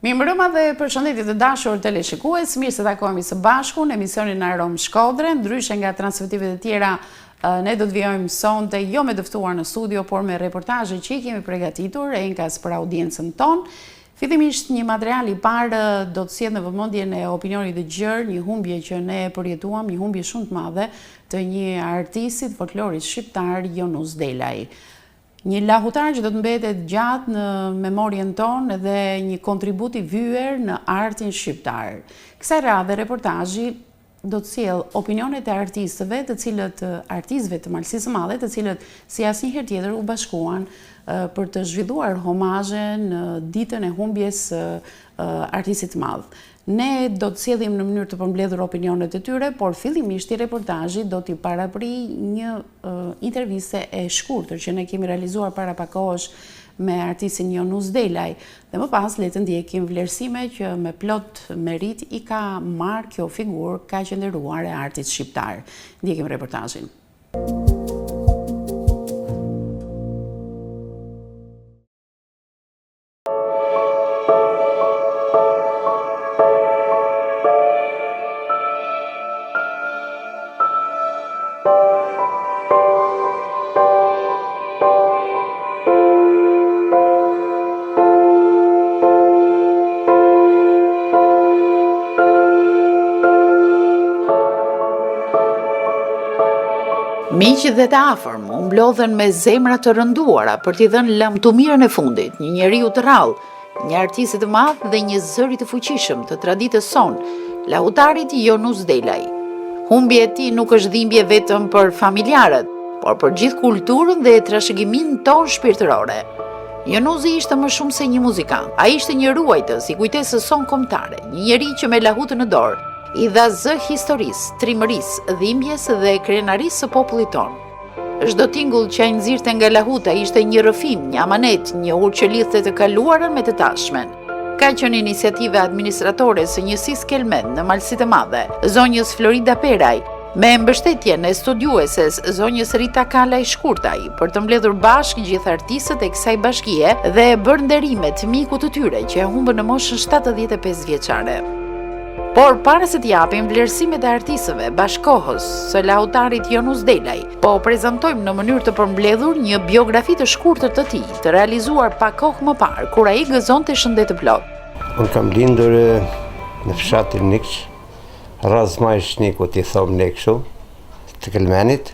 Mirëmbrëma dhe përshëndetje të dashur teleshikues, mirë se takohemi së bashku në emisionin Arom Shkodre. Ndryshe nga transmetimet e tjera, ne do të vijojmë sonte jo me dëftuar në studio, por me reportazhe që i kemi përgatitur enkas për audiencën tonë. Fillimisht një material i parë do të sjellë në vëmendjen e opinionit të gjerë, një humbje që ne përjetuam, një humbje shumë të madhe të një artistit folklorit shqiptar, Jonus Delaj. Një lahutar që do të mbetet gjatë në memorien tonë dhe një kontribut i vyer në artin shqiptar. Kësaj radhe reportazhi do të sjell opinionet e artistëve, artistëve të Malësisë së Madhe, të cilët si asnjëherë tjetër u bashkuan për të zhvilluar homazhe në ditën e humbjes artistit të madh. Ne do të sjellim në mënyrë të përmbledhur opinionet e tyre, por fillimisht i reportazhi do t'i parapri një interviste e shkurtër që ne kemi realizuar para pak kohësh me artistin Jonus Delaj. Dhe më pas le të ndjekim vlerësime që me plot merit i ka marrë kjo figurë kaq e nderuar e artit shqiptar. Ndjekim reportazhin. Miqët dhe të afërm u mblodhen me zemra të rënduara për t'i dhënë lamtumirën e fundit, një njeriu të rrallë, një artist të madh dhe një zëri të fuqishëm të traditës sonë, lahutarit Jonus Delaj. Humbja e tij nuk është dhimbje vetëm për familjarët, por për gjithë kulturën dhe trashëgiminë tonë shpirtërore. Jonusi ishte më shumë se një muzikant. Ai ishte një ruajtës i kujtesës sonë kombëtare, një njeri që me lahutën në dorë i dha zë historisë, trimërisë, dhimbjes dhe krenarisë së popullit tonë. Çdo tingull që ai nxirrte nga lahuta ishte një rrëfim, një amanet, një urë që lidhte të kaluarën me të tashmen. Ka qenë iniciative administratore së njësisë Kelmen në Malësitë e Madhe, zonjës Florida Peraj, me mbështetjen e studiueses zonjës Rita Kalaj Shkurtaj, për të mbledhur bashkë gjithë artistët e kësaj bashkie dhe bërë nderime të mikut të tyre që e humbën në moshën 75 vjeçare. Por para se t'japim vlerësimet e artistëve bashkohës së lahutarit Jonus Delaj, po prezantojmë në mënyrë të përmbledhur një biografi të shkurtër të tij, të realizuar pak kohë më parë, kur ai gëzonte shëndet të plot. Unë kam lindur në fshatin Nikç, Razmaj Shnikut i thom ne kështu, të Kelmenit,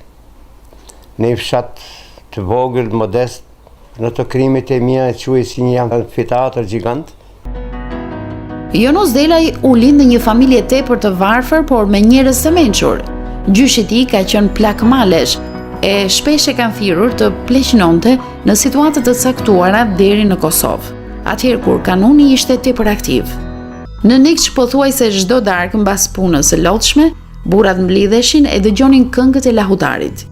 në një fshat të vogël, modest, në të krimit e mia e quaj si një amfiteatër gjigant. Jonus Delaj u lind në një familje tepër të varfër, por me njerëz të mençur. Gjyshi i tij ka qenë plak malesh, e shpesh e kanë thirrur të pleqnonte në situata të caktuara deri në Kosovë, atëherë kur kanuni ishte tepër aktiv. Në Nikç pothuajse çdo darkë mbas punës së lodhshme, burrat mblidheshin e dëgjonin këngët e lahutarit.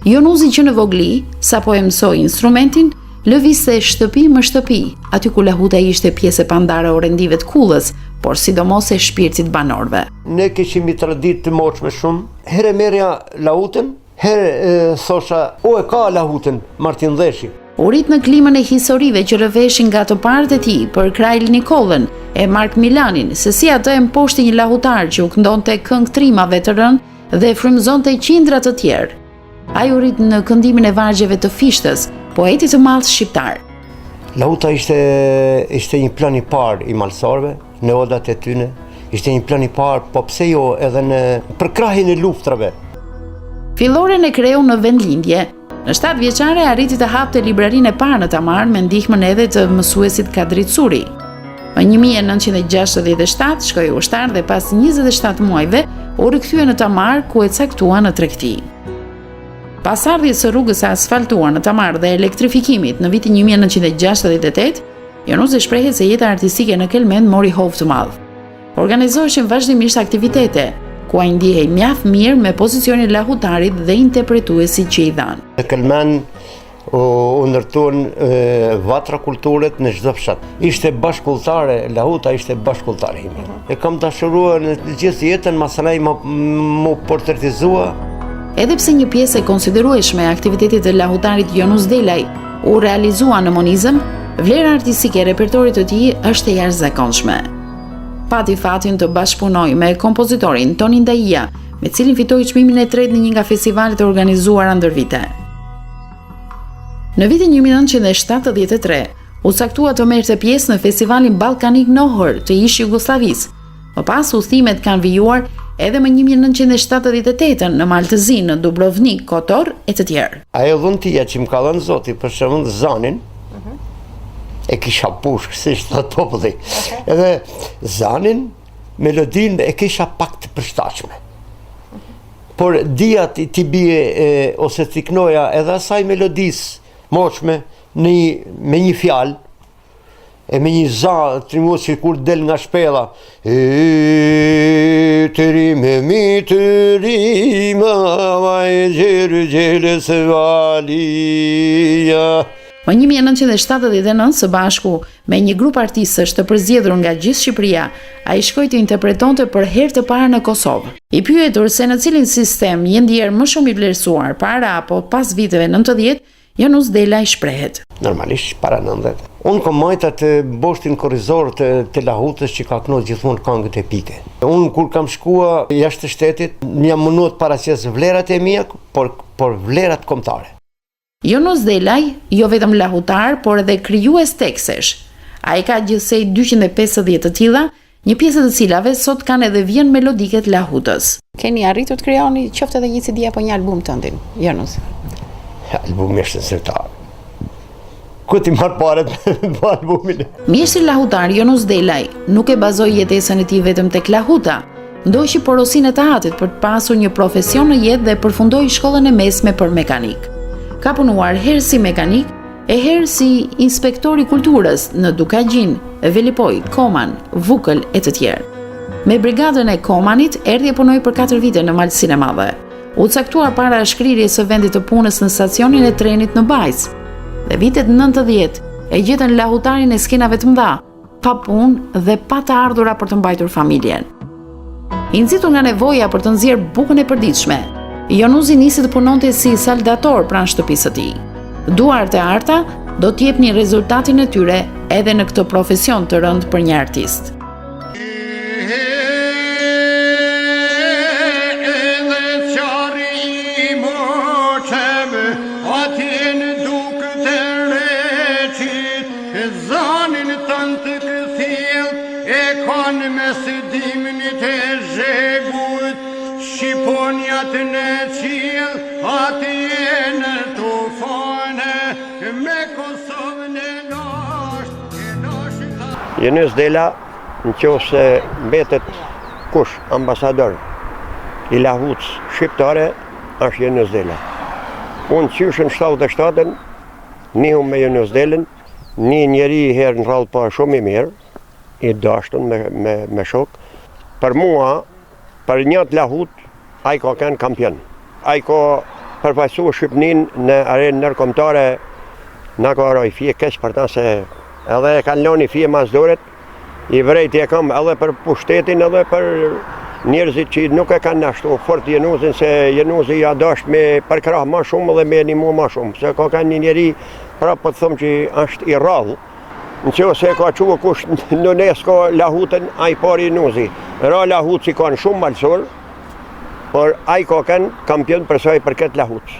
Jonusi që në vogli, sapo e mësoi instrumentin, lëvizte shtëpi më shtëpi, aty ku lahuta ishte pjesë pandare o rendive të kullës, por sidomos e shpirtit banorëve. Ne kishim një traditë të moshme shumë. Herë merja lahutën, herë thosha, o e ka lahutën, Martin Dheshi. U rit në klimën e historive që rrëveshin nga të parët e tij për Krail Nikollën e Mark Milanin, se si atë e mposhti një lahutar që u këndonte këngë trimave të rënë dhe frymëzonte qindra të tjerë. Ai u rit në këndimin e vargjeve të Fishtës, poeti të madh shqiptar. Lahuta ishte një plan i parë i malsarëve, në odat e tyne, ishte një plan i parë, po pse jo edhe në përkrahjen e luftrave. Filloren e kreu në vendlindje. Në 7 vjeçare arriti të hapte librarinë e parë në Tamar me ndihmën edhe të mësuesit Kadrit Suri. Në 1967 shkoi ushtar dhe pas 27 muajve u rikthye në Tamar ku e caktua në tregti. Pas ardhjes së rrugës së asfaltuar në Tamar dhe elektrifikimit në vitin 1968, Jonus e shprehej se jeta artistike në Kelmen mori hovë të madh. Organizoheshin vazhdimisht aktivitete, ku ai ndihej mjaft mirë me pozicionin e lahutarit dhe interpretuesit që i dhanë. Në Kelmen u ndërtuan vatra kulturet në çdo fshat. Ishte bashkulltare, lahuta ishte bashkulltare ime. E kam dashuruar në gjithë jetën, masanai më portretizua. Edhe pse një pjesë e konsiderueshme e aktivitetit të lahutarit Jonus Delaj u realizua në monizëm, Vlera artistike e repertorit të tij është e jashtëzakonshme. Pati fatin të bashkëpunojë me kompozitorin Toni Ndaia, me cilin fitoi çmimin e tretë në një nga festivalet e organizuara ndër vite. Në vitin 1973, u caktua të merrte pjesë në festivalin Ballkanik Nohër të ish Jugosllavisë. Më pas udhëtimet kanë vijuar edhe më 1978 në Maltëzi, në Dubrovnik, Kotor e të tjerë. Ajo dhuntia që më ka dhënë Zoti, për shembull Zanin, e kisha pushk, si thot populli. Edhe Zanin, melodin e kisha pak të përshtatshme. Por dija ti bie ose t'i knoja edhe asaj melodisë moshme me një fjalë e me një za trimuar që kur del nga shpella të rime mi të rima vaj gjerë gjele se valia. Më 1979, së bashku me një grup artistësh të përzgjedhur nga gjithë Shqipëria, ai shkoi të interpretonte për herë të parë në Kosovë. I pyetur se në cilin sistem je ndjer më shumë i vlerësuar, para apo pas viteve 90, Janus Delaj shprehet. Normalisht para 90. Unë kom majta të boshtin korrizor të Lahutës që ka kënaqur gjithmonë këngët epike. Unë kur kam shkua jashtë shtetit, më jam munduar të paraqes vlerat e mia, por vlerat kombëtare. Janus Delaj, jo vetëm lahutar, por edhe krijues tekstesh. Ai ka gjithsej 250 të tilla, një pjesë të cilave sot kanë edhe vjen melodike të Lahutës. Keni arritur të krijoni qoftë edhe një CD apo një album tëndin, Janus? Albumi është zyrtar. Ku ti marr parat për albumin? Mjeshtri lahutar Janus Delaj nuk e bazoi jetesën e tij vetëm tek lahuta. Ndoqi porosinë e teatrit për të pasur një profesion në jetë dhe përfundoi shkollën e mesme për mekanik. Ka punuar herë si mekanik e herë si inspektori kulturës në Dukagjin, Velipoj, Koman, Vukël e të tjerë. Me brigadën e Komanit erdhi e punoi për 4 vite në Maltësinë e Madhe. U caktuar para shkrirjes së vendit të punës në stacionin e trenit në Bajs. Dhe vitet 90 e gjetën lahutarin e skenave të mëdha, pa punë dhe pa të ardhura për të mbajtur familjen. I nxitur nga nevoja për të nxjerrë bukën e përditshme, Janusi nisi të punonte si saldator pranë shtëpisë së tij. Duart e arta do të jepnin rezultatin e tyre edhe në këtë profesion të rënd për një artist. Shqiponjat në qil, ati e në tufone, me Kosovën e lasht. Janus Dela, në qoftë se mbetet kush ambasador i Lahutës shqiptare, është Janus Dela. Unë qyshën 77-ën, nihum me Janus Delën, një njeri herë në rrallë pa shumë i mirë, i dashtën me shok. Për mua, për një të Lahut, ai ka qenë kampion. Ai ka përfaqësuar Shqipërinë në arenë ndërkombëtare, na ka rroi fije keq për ta se edhe e kanë lënë fije masdoret, i vrejti e kam edhe për pushtetin edhe për njerëzit që nuk e kanë ashtu fort Janusin, se Janusi ja dash me përkrah më shumë dhe me animu më shumë, se ka kanë një njeri prapë të them që është i rrallë. Nëse ka qua kush në UNESCO Lahutën, ai pari Janusi. Ra Lahutësi kanë shumë malsor, por ai ka qenë kampion për sa i përket Lahutës.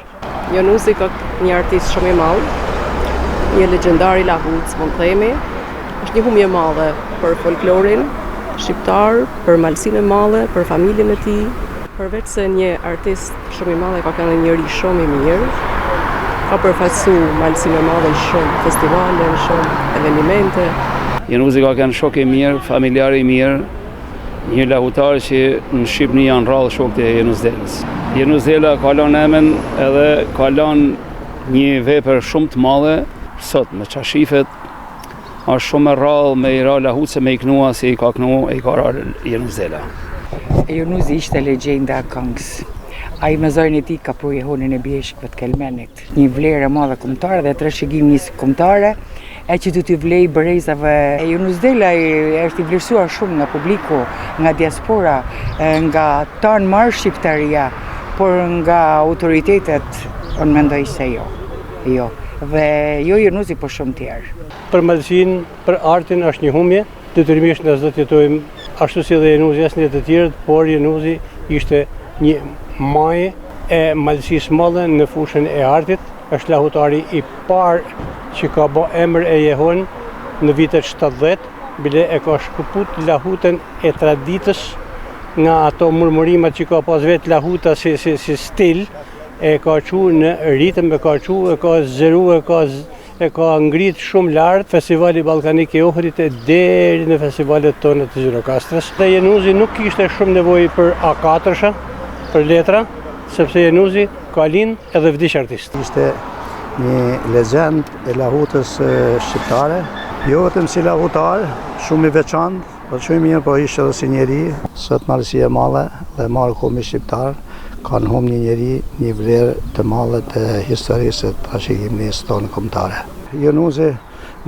Janusi ka një artist shumë i madh, një legjendar i Lahutës, mund të themi. Është një humje e madhe për folklorin shqiptar, për malsinë e madhe, për familjen e tij. Përveç se një artist shumë i madh, ka qenë një njerëz shumë i mirë. Ka përfaqësuar malsinë e madhe në shumë festivale, në shumë evente. Janusi ka qenë shok i mirë, familjar i mirë. Një lahutar që në Shqipëni janë rrallë shokët e Janus Delës. Janus Dela ka lënë emën edhe ka lënë një vepër shumë të madhe, sot me qashifet, është shumë e rrallë me i ra Lahutës me i knua si i ka knu e i ka ra Janus Dela. Janusi ishte legjenda këngës. Ai me zërin e tij ka pruje honën e bjeshkëve të Kelmenit. Një vlerë e madhe kombëtare dhe trashëgim një kombëtare e që t'i vlej bërezave. Janus Dela është i vlerësuar shumë nga publiku, nga diaspora, nga tanë marë shqiptaria, por nga autoritetet, unë mendoj se jo. dhe jo Jenuzi, po shumë tjerë. Për mallësinë, për artin është një humbje, detyrimisht ne do të jetojmë ashtu si dhe Jenuzi asnjë të tjerë, por Jenuzi ishte një majë e mallësisë madhe në fushën e artit, është lahutari i parë që ka bë emër e Jehon në vitet 70, bile e ka shkëput lahutën e traditës nga ato murmurimet që ka pas vetë lahuta si stil, e ka qu në ritëm, e ka zëru, e ka ngrit shumë lartë Festivali Ballkanik i Ohrit deri në festivalet tona të Gjirokastës. Dhe Jenuzi nuk kishte shumë nevojë për A4-sha, për letra, sepse Jenuzi ka lind edhe vdiq artist. Ishte një legjend e lahutës shqiptare, jo vetëm si lahutar, shumë i veçantë, po shumë mirë, po ishte edhe si njeri. Sot marrësi e madhe dhe marrë komi shqiptar kanë humbur një njeri, një vlerë të madhe të historisë të trashëgimisë tonë kombëtare. Jenuzi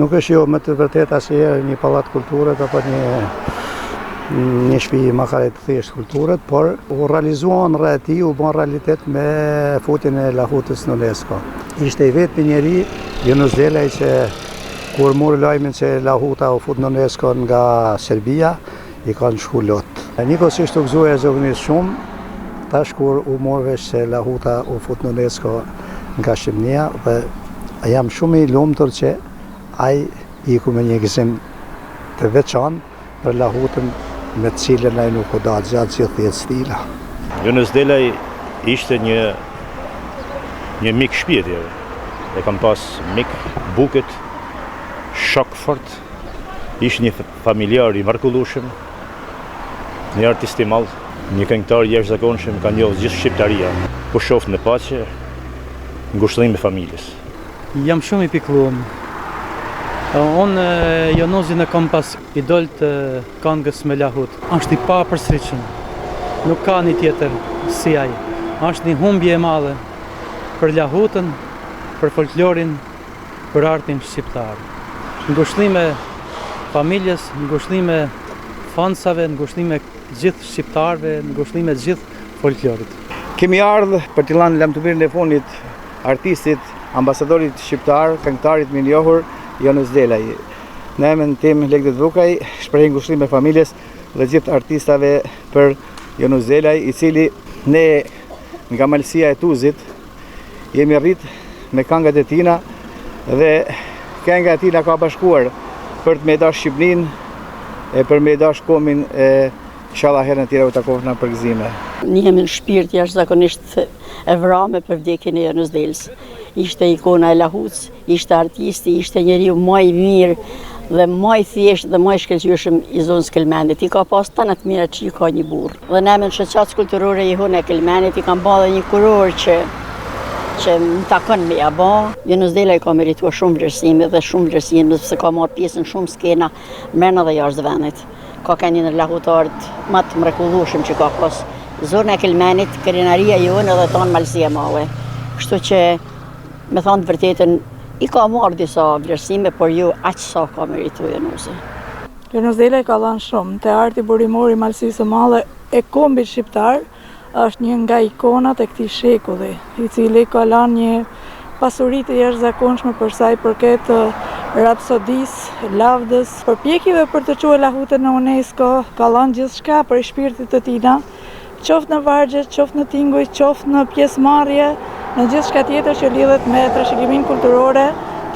nuk është jo me të vërtet asnjëherë një pallat kulture apo një shtëpi makare të thjeshtë kulturët, por u realizuan rreth tij, u bën realitet me futjen e lahutës në UNESCO. Ishte i vetmi njeri, Jenuzi Delaj, që kur mori lajmin se lahuta u fut në UNESCO nga Serbia, i kanë shku lot. Njëkohësisht u gëzoi e zogunis shumë, tash kur u morë vesh se lahuta u fut në UNESCO nga Shqipënia, dhe jam shumë i lumtur që ai iku me një gëzim të veçantë për lahutën me të cilën ai nuk u da gjatë gjithë jetës tila. Jenuzi Delaj ishte një mik shpirti. E kam pas mik buket, shok fort, ishte një familjar i mrekullueshëm, një artist i madh, një këngëtar i jashtëzakonshëm, ka njohur gjithë shqiptaria. Po shoh në paqe, ngushëllim me familjes. Jam shumë i pikëlluar. Unë Jenuzin e kam pas idol të këngës me lahut. Është i papërsëritshëm. Nuk ka një tjetër si ai. Është një humbje e madhe për lahutën, për folklorin, për artin shqiptar. Ngushëllime familjes, ngushëllime fansave, ngushëllime gjithë shqiptarëve, ngushëllime gjithë folklorit. Kemi ardhur për t'i lënë lamturirën e fundit artistit, ambasadorit shqiptar, këngëtarit më i njohur Jenuzi Delaj. Në emrin tim Legdet Vukaj, shpreh ngushëllim me familjes dhe gjithë artistave për Jenuzi Delaj, i cili ne nga malësia e Tuzit jemi rrit me këngët e tina dhe kënga e tina ka bashkuar për të me dash Shqipërinë e për me dash komin e inshallah herën tjera u takohna për gëzime. Njemi në shpirt jashtëzakonisht e vrame për vdekjen e Jenuzi Delës. Ishte ikona e lahutës, ishte artisti, ishte njeriu më i mirë dhe më i thjeshtë dhe më i shkëlqyeshëm i zonës Kelmenit. I ka pas tanat mira që i ka një burr. Dhe në emrin shoqatës kulturore Jehon e Kelmenit i kam bërë një kuror që më takon me ja bë. Jenuzi Delaj ka merituar shumë vlerësime dhe shumë vlerësime sepse ka marrë pjesë në shumë skena brenda dhe jashtë vendit. Ka një në lahutarët më të mrekullueshëm që ka pas zona e Kelmenit, krenaria jonë edhe tonë malësia madhe. Kështu që me thonë të vërtetën, i ka marrë disa vlerësime, por jo aq sa ka merituar Jenuzi. Jenuzi Delaj ka dhënë shumë te arti burimor i malësisë së madhe e kombit shqiptar, është një nga ikonat e këtij shekulli, i cili ka lënë një pasuri të jashtëzakonshme për sa i përket rapsodisë, lavdës, përpjekjeve për të çuar lahutën në UNESCO, ka lënë gjithçka për shpirtin të tina, qoftë në vargje, qoftë në tinguj, qoftë në pjesëmarrje, në gjithçka tjetër që lidhet me trashëgiminë kulturore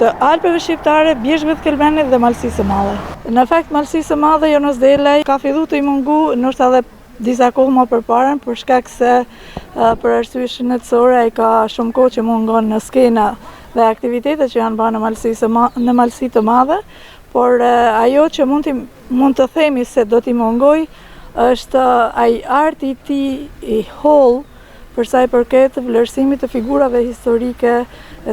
të Alpeve shqiptare, bjeshkëve të Kelmenit dhe malësisë së madhe. Në fakt, malësisë së madhe Jenuzi Delaj ka filluar të i mungu, ndoshta edhe disa kohë më përpara, për shkak se për arsye shëndetësore ai ka shumë kohë që mungon në skena dhe aktivitetet që janë bërë në malësi të madhe, por ajo që mund të themi se do t'i mungoj është ai arti i tij i holl për sa i përket vlerësimit të figurave historike,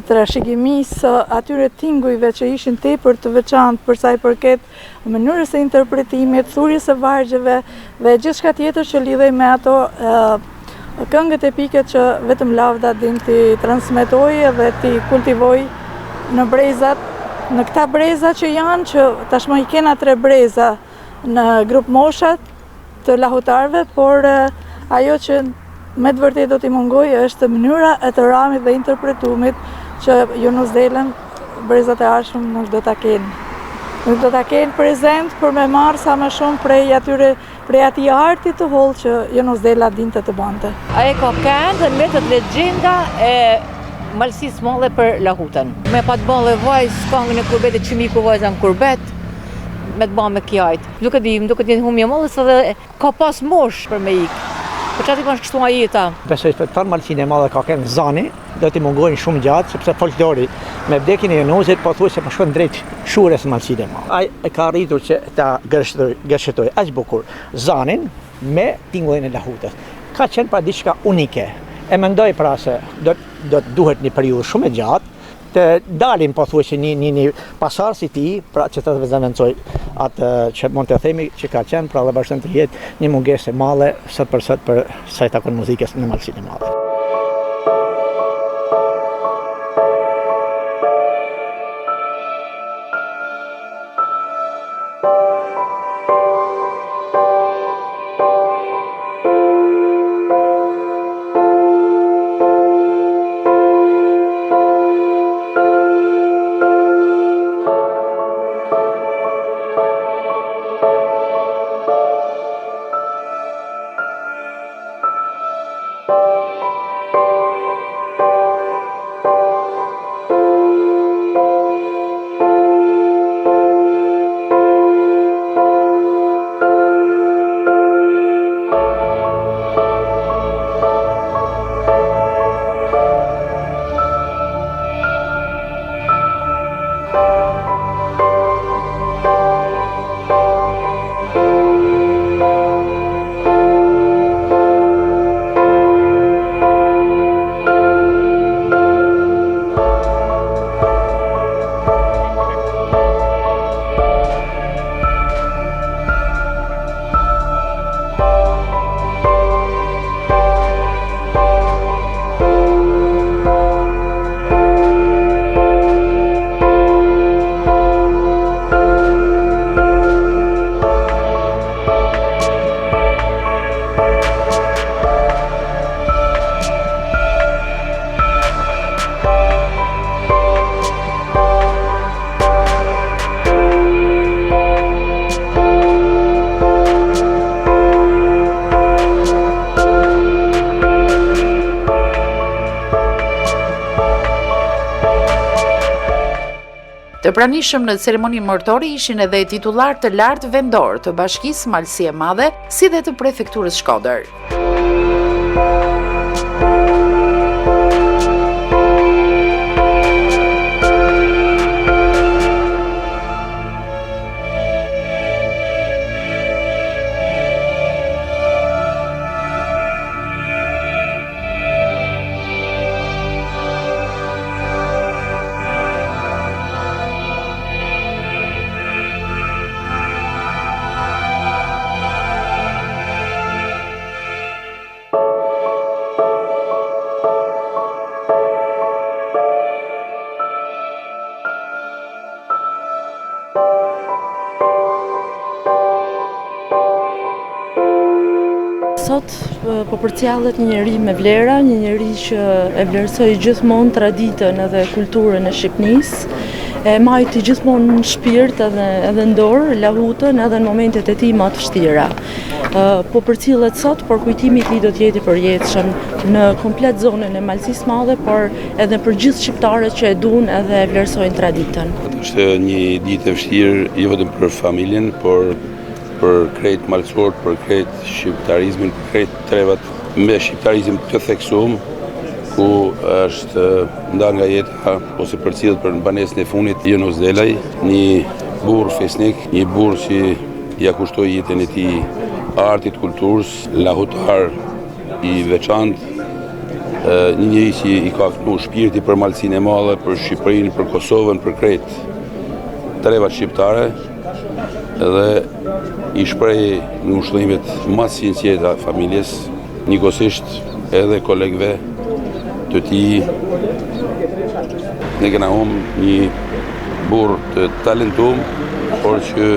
trashëgimisë atyre tingujve që ishin tepër të veçantë për sa i përket mënyrës së interpretimit, thurjes së vargjeve dhe gjithçka tjetër që lidhej me ato këngët epike që vetëm lavda din t'i transmetojë dhe t'i kultivojë në brezat, në këta breza që janë, që tashmë i kena 3 breza në grup moshat të lahutarëve, por ajo që me të vërtet do t'i mungoj është mënyra e të ramit dhe interpretumit që Yunus Delën brezat e arshëm nuk do ta kenë. Nuk do ta kenë prezent për me marrë sa më shumë prej atij arti të hollë që Yunus Dela dinte të bante. Ai ka këngë me të legjenda e Malësisë Madhe për Lahutën. Me pa të bëllë vajzë këngën e kurbetit që miku vajza në kurbet, me të bëmë me kjajt. Duke një humje mollës edhe ka pas mosh për me ikë. Për qatë i kanë kështu a jeta? Besoj për të Malësinë e Madhe ka këngë Zani, do t'i mungojnë shumë gjatë, sepse folklori me vdekjen e Yunusit po thuaj se po shkon drejt shures në Malësinë e Madhe. Ai e ka arritur që ta gërshetoj aq bukur Zanin me tingullin e Lahutës. Ka qenë pra diçka unike. E mendoj pra se do të duhet një periudhë shumë e gjatë të dalin po thuaj se një pasar si ti, pra që të vëzëmencoj atë që mund të themi që ka qenë, pra dhe bashkën të jetë një mungesë e madhe sot për sa i takon muzikës në Malësinë e Madhe. Të pranishëm në ceremoninë martore ishin edhe titullar të lartë vendor të Bashkisë Malësi e Madhe, si dhe të prefekturës Shkodër. Sot po përcjallet një njeri me vlera, një njeri që e vlerësoi gjithmonë traditën edhe kulturën e Shqipënisë, e majti gjithmonë në shpirt edhe në dorë Lahutën edhe në momentet e tij më të vështira. Po përcjellet sot, por kujtimi i tij do të jetë i përjetshëm në komplet zonën e Malësisë Madhe, por edhe për gjithë shqiptarët që e duan edhe e vlerësojnë traditën. Është një ditë e vështirë jo vetëm për familjen, por për krejt malësorët, për krejt shqiptarizmin, për krejt trevat me shqiptarizm të theksuar, ku është nda nga jeta ose përcjellet për banesën e fundit Yunus Delaj, një burr fesnik, një burr që ja kushtoi jetën e tij artit, kulturës, lahutar i veçantë, një njeri që i ka fënu shpirti për Malësinë e Madhe, për Shqipërinë, për Kosovën, për krejt trevat shqiptare, dhe i shpreh në ushtrimet më të sinqerta familjes, njëkohësisht edhe kolegëve të tij. Ne kena humbur një burr të talentuar, por që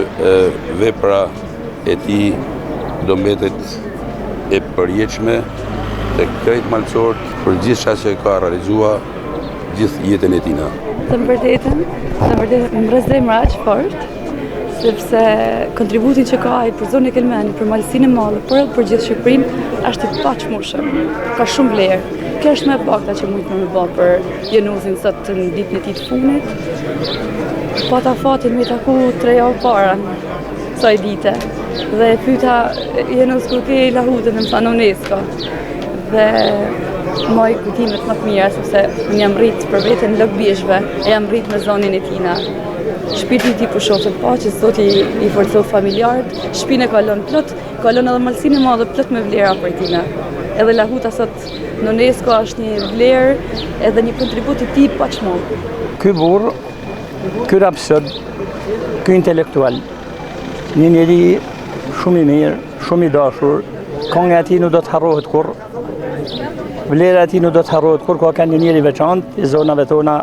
vepra e tij do mbetet e përjetshme tek krejt malësorët për gjithçka që ka realizuar gjithë jetën e tina. Të më vërtetën, më rrez zemra aq fort, sepse kontributin që ka ai për zonën e Kelmenit, për malësinë e madhe, për gjithë Shqipërinë, është i paqmueshëm. Ka shumë vlerë. Kjo është më e pakta që mund të më bë për Januzin sot në ditën e tij të fundit. Pata fatin me taku 3 javë para kësaj dite. Dhe e pyeta Januz ku ke lahutën, më thanë UNESCO. Dhe moj kujtimet më të mira, sepse unë jam rrit për veten lëkbishve, e jam rrit me zonin e tina. Shpirti i tij po shohte paqe, Zoti i forcoi familjarët, shpinë e kalon plot, kalon edhe malësinë e madhe plot me vlera për tina. Edhe lahuta sot në UNESCO është një vlerë edhe një kontribut i tij paqmon. Ky burr, ky rapsod, ky intelektual, një njeri shumë i mirë, shumë i dashur, kënga e tij nuk do të harrohet kurrë. Vlera e tij nuk do të harrohet kurrë, ka një njeri veçantë i zonave tona.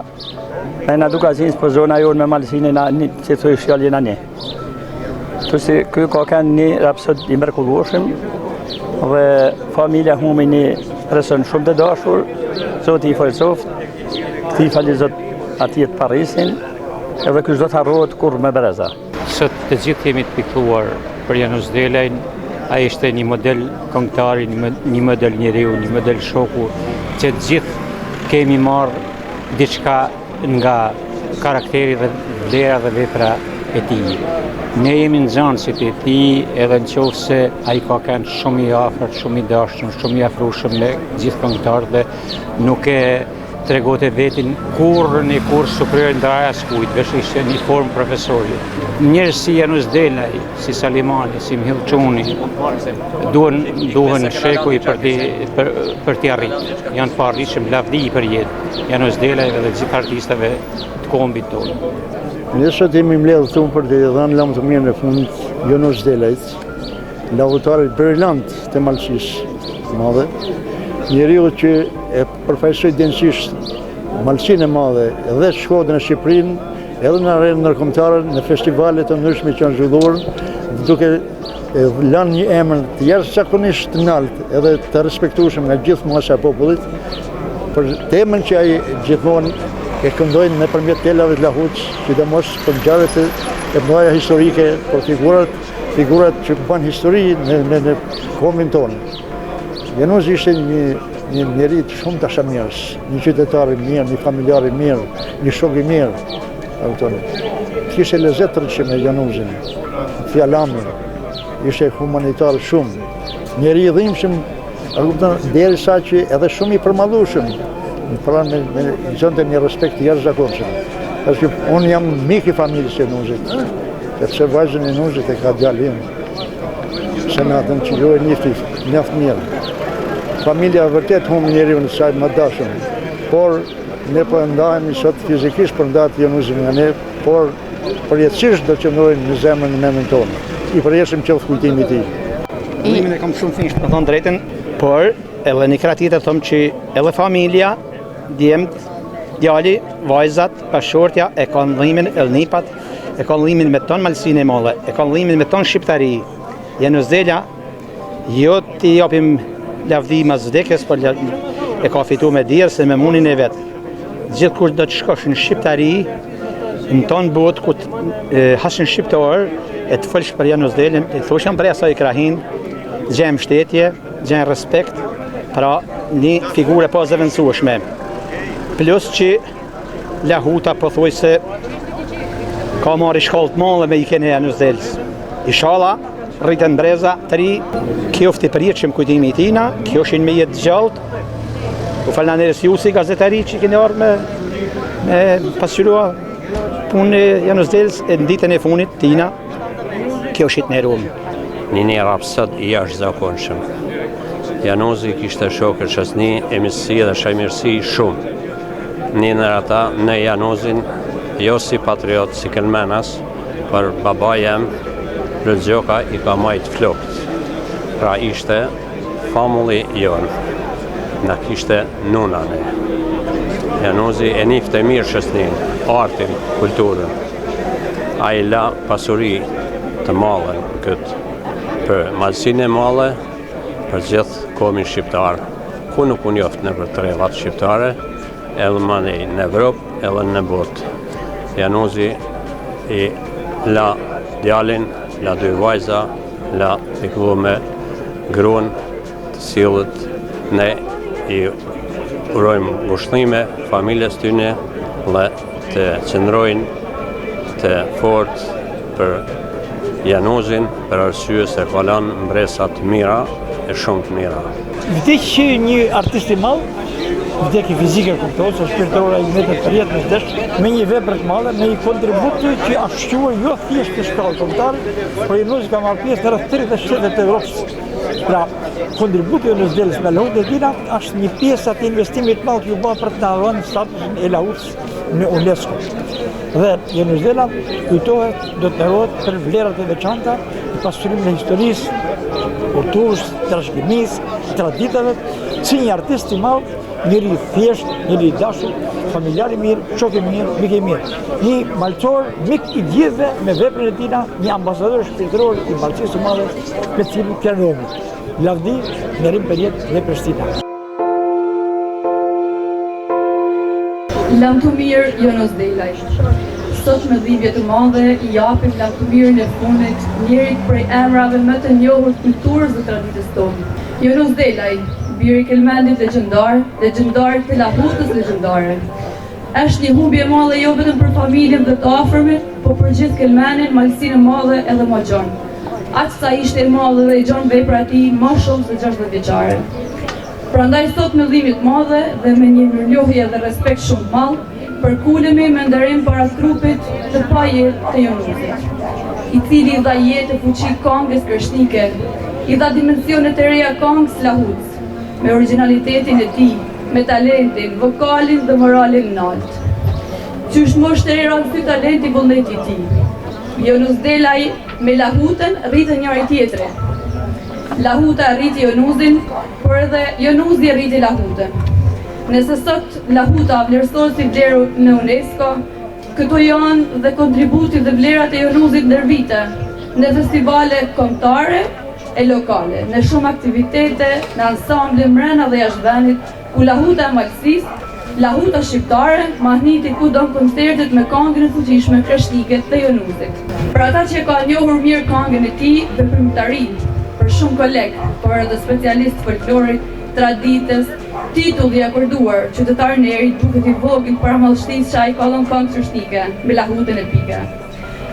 Në edukacinë për zona jonë me malësinë që të thoi fjallin a një. Kësi kjo ka kanë një rapsod i mrekullueshëm dhe familja humi një person shumë të dashur, Zoti i falësoft, këti fali Zot atij të Parisin, edhe kjo do të harrohet kurrë me breza. Sot të gjithë jemi të pikëlluar për Januz Delajn, ai ishte një model këngëtari, një model njeriu, një model shoku, që të gjithë kemi marrë diçka nga karakteri dhe vlera dhe vepra e tij. Ne jemi në xhansit e tij, edhe në qoftë se ai ka qenë shumë i afërt, shumë i dashur, shumë i afrueshëm me gjithë këngëtarët dhe nuk e tregote vetin kurrë superior ndaj askujt, veç ishte një formë profesori. Njerëz si Januz Delaj, si Salimani, si Mihill Çuni, duhen shekuj për t'i arritur. Janë të paarritshëm lavdi për jetë. Januz Delaj dhe gjithë artistëve të kombit tonë. Ne sot jemi mbledhur këtu për të dhënë lam të mirë në fund Januz Delajt, lautari brillant të malësisë madhe, njeriu që e përfaqësoi denësisht malësinë e madhe edhe Shkodrën e Shqipërinë, edhe në arenën ndërkombëtare, në festivale të ndryshme që janë zhvilluar, duke lënë një emër të jashtëzakonisht të lartë edhe të respektueshëm nga gjithë masa e popullit për temën që ai gjithmonë e këndojnë nëpërmjet telave të Lahutës, sidomos për ngjarjet e mëdha historike, për figurat që bën histori në kombin tonë. Januz ishte një njeri shumë dashamirës, një qytetar i mirë, një familjar i mirë, një shok i mirë. Kishte lezet të rëndësishme me Januzin, fjalamin, ishte humanitar shumë, njeri i dhimbshëm, derisa që edhe shumë i përmallueshëm, me gjënte një respekt të jashtëzakonshëm. Unë jam mik i familjes së Januzit, sepse vajzën e Januzit e ka djalin, Senatën që ju e njihni mjaft mirë. Familja vërtet humbi njeriu në saj më dashur, por ne po ndahemi sot fizikisht për ndatë Januzin nga ne, por përjetësisht do të qëndrojnë në zemrën e mendën tonë. I përjetshëm qoftë kujtimi i tij. Limin e kam shumë fisht, për thonë drejten, por edhe një krah tjetër thom që edhe familja, djemt, djali, vajzat, bashortja e kanë dhimin, elnipat, e kanë dhimin me ton malësinë e madhe, e kanë dhimin me ton shqiptari. Januz Delaj, jo t'i japim lavdi mas vdekjes, por e ka fitu me dirë se me munin e vetë. Gjithë kur do të shkosh në shqiptari, në tonë botë, ku hashin shqiptar, e të folsh për Januz Delajn, të thoshëm për asaj krahin, gjem shtetje, gjem respekt, pra një figure po zëvendësueshme. Plus që Lahuta po thuaj se ka marrë shkollë të madhe me i kene Januz Delajs. Inshallah, rritën breza të ri, kjo është i përjetshëm kujtimi i tina, kjo është me jetë gjallë. U falënderes ju si gazetari që keni ardhur me pasqyrua punë Januz Delajs e në ditën e fundit tina, kjo është në Rum. Një rapsod i jashtëzakonshëm. Januzi kishte shokë shoqëni, emisi dhe shajmirësi shumë. Një në ata në Januzin, jo si patriot, si kelmenas, për baba jem, Rëzgjoka i ka majt flokt. Pra ishte famulli jonë, na kishte nunane. Januzi e nifte mirë shësnin, artin, kulturën. A i la pasuri të mallë këtë për malësinë e mallë, për gjithë komin shqiptar, ku nuk unë joftë në për trevat shqiptare, edhe manej në Evropë edhe në botë. Janozi i la djalin, la dy vajza, la pikëllu me gruan të cilët ne i urojmë gushtime familjes tyne dhe të qëndrojnë të fort për Janozin për arsye se ka lënë mbresa të mira e shumë të mira. Vdekje një artist i madh, vdekje fizike kuptohet, se shpirtërora i metet për jetë me desh, me një vepër të madhe, me një kontribut që a shquar jo thjesht në shkallë kombëtare, por Janozi ka marrë pjesë në rreth 30 shtete të Evropës. Pra, kontributi i Janozit me lahutën e tina është një pjesë atë investimit të madh që u bë për të na dhënë statusin e lahutës në UNESCO. Dhe Janozela kujtohet, do të nderohet për vlerat e veçanta, pasurimin e historisë, kulturës, trashëgimisë, traditave, si një artist i madh, njëri i thjesht, njëri i dashur, familjar i mirë, shok i mirë, mik i mirë. Një malçor, mik i gjithëve me veprën e tina, një ambasador shpirtëror i Ballësisë së Madhe, me cilin kërkohemi. Lavdi, nderim për jetë dhe për stina. Lam të mirë Janoz Delaj. Sot me dhimbje të madhe i japim lam të mirën e fundit njërit prej emrave më të njohur të kulturës dhe traditës tonë. Janoz Delaj, biri i Kelmendit legjendar të lahutës legjendare. Është një humbje e madhe jo vetëm për familjen dhe të afërmit, por për gjithë Kelmenin, malësinë e madhe edhe më gjon. Aq sa ishte e madhe dhe i gjon vepra e tij më shumë se 60 vjeçare. Prandaj sot me dhimbje të madhe dhe me një mirënjohje dhe respekt shumë të madh, përkulemi me nderim para trupit të pajetë të Janozit, i cili i dha jetë e fuqi këngës krishtlike, i dha dimensione të reja këngës lahutës, me originalitetin e tij, me talentin, vokalin dhe moralin lart. Qysh më shtreron ky talent i vullneti i tij. Janoz Delaj me lahutën rritën njëri tjetrin. Lahuta rriti Janozin, por edhe Janozi rriti lahutën. Nëse sot lahuta vlerësohet si vlerë në UNESCO, këto janë dhe kontributi dhe vlerat e Janozit ndër vite, në festivale kombëtare e lokale, në shumë aktivitete, në ansamble mrena dhe jashtë vendit, ku lahuta e Malësisë, lahuta shqiptare, mahniti ku don koncertet me këngën e fuqishme krishtlike të Janozit. Për ata që ka njohur mirë këngën e tij, veprimtarinë, për shumë kolegë, por edhe specialistë folklorit, traditës, titulli i akorduar, qytetar Neri duket i vogël para mallështisë që ai ka dhënë këngë krishtlike me lahutën e pike.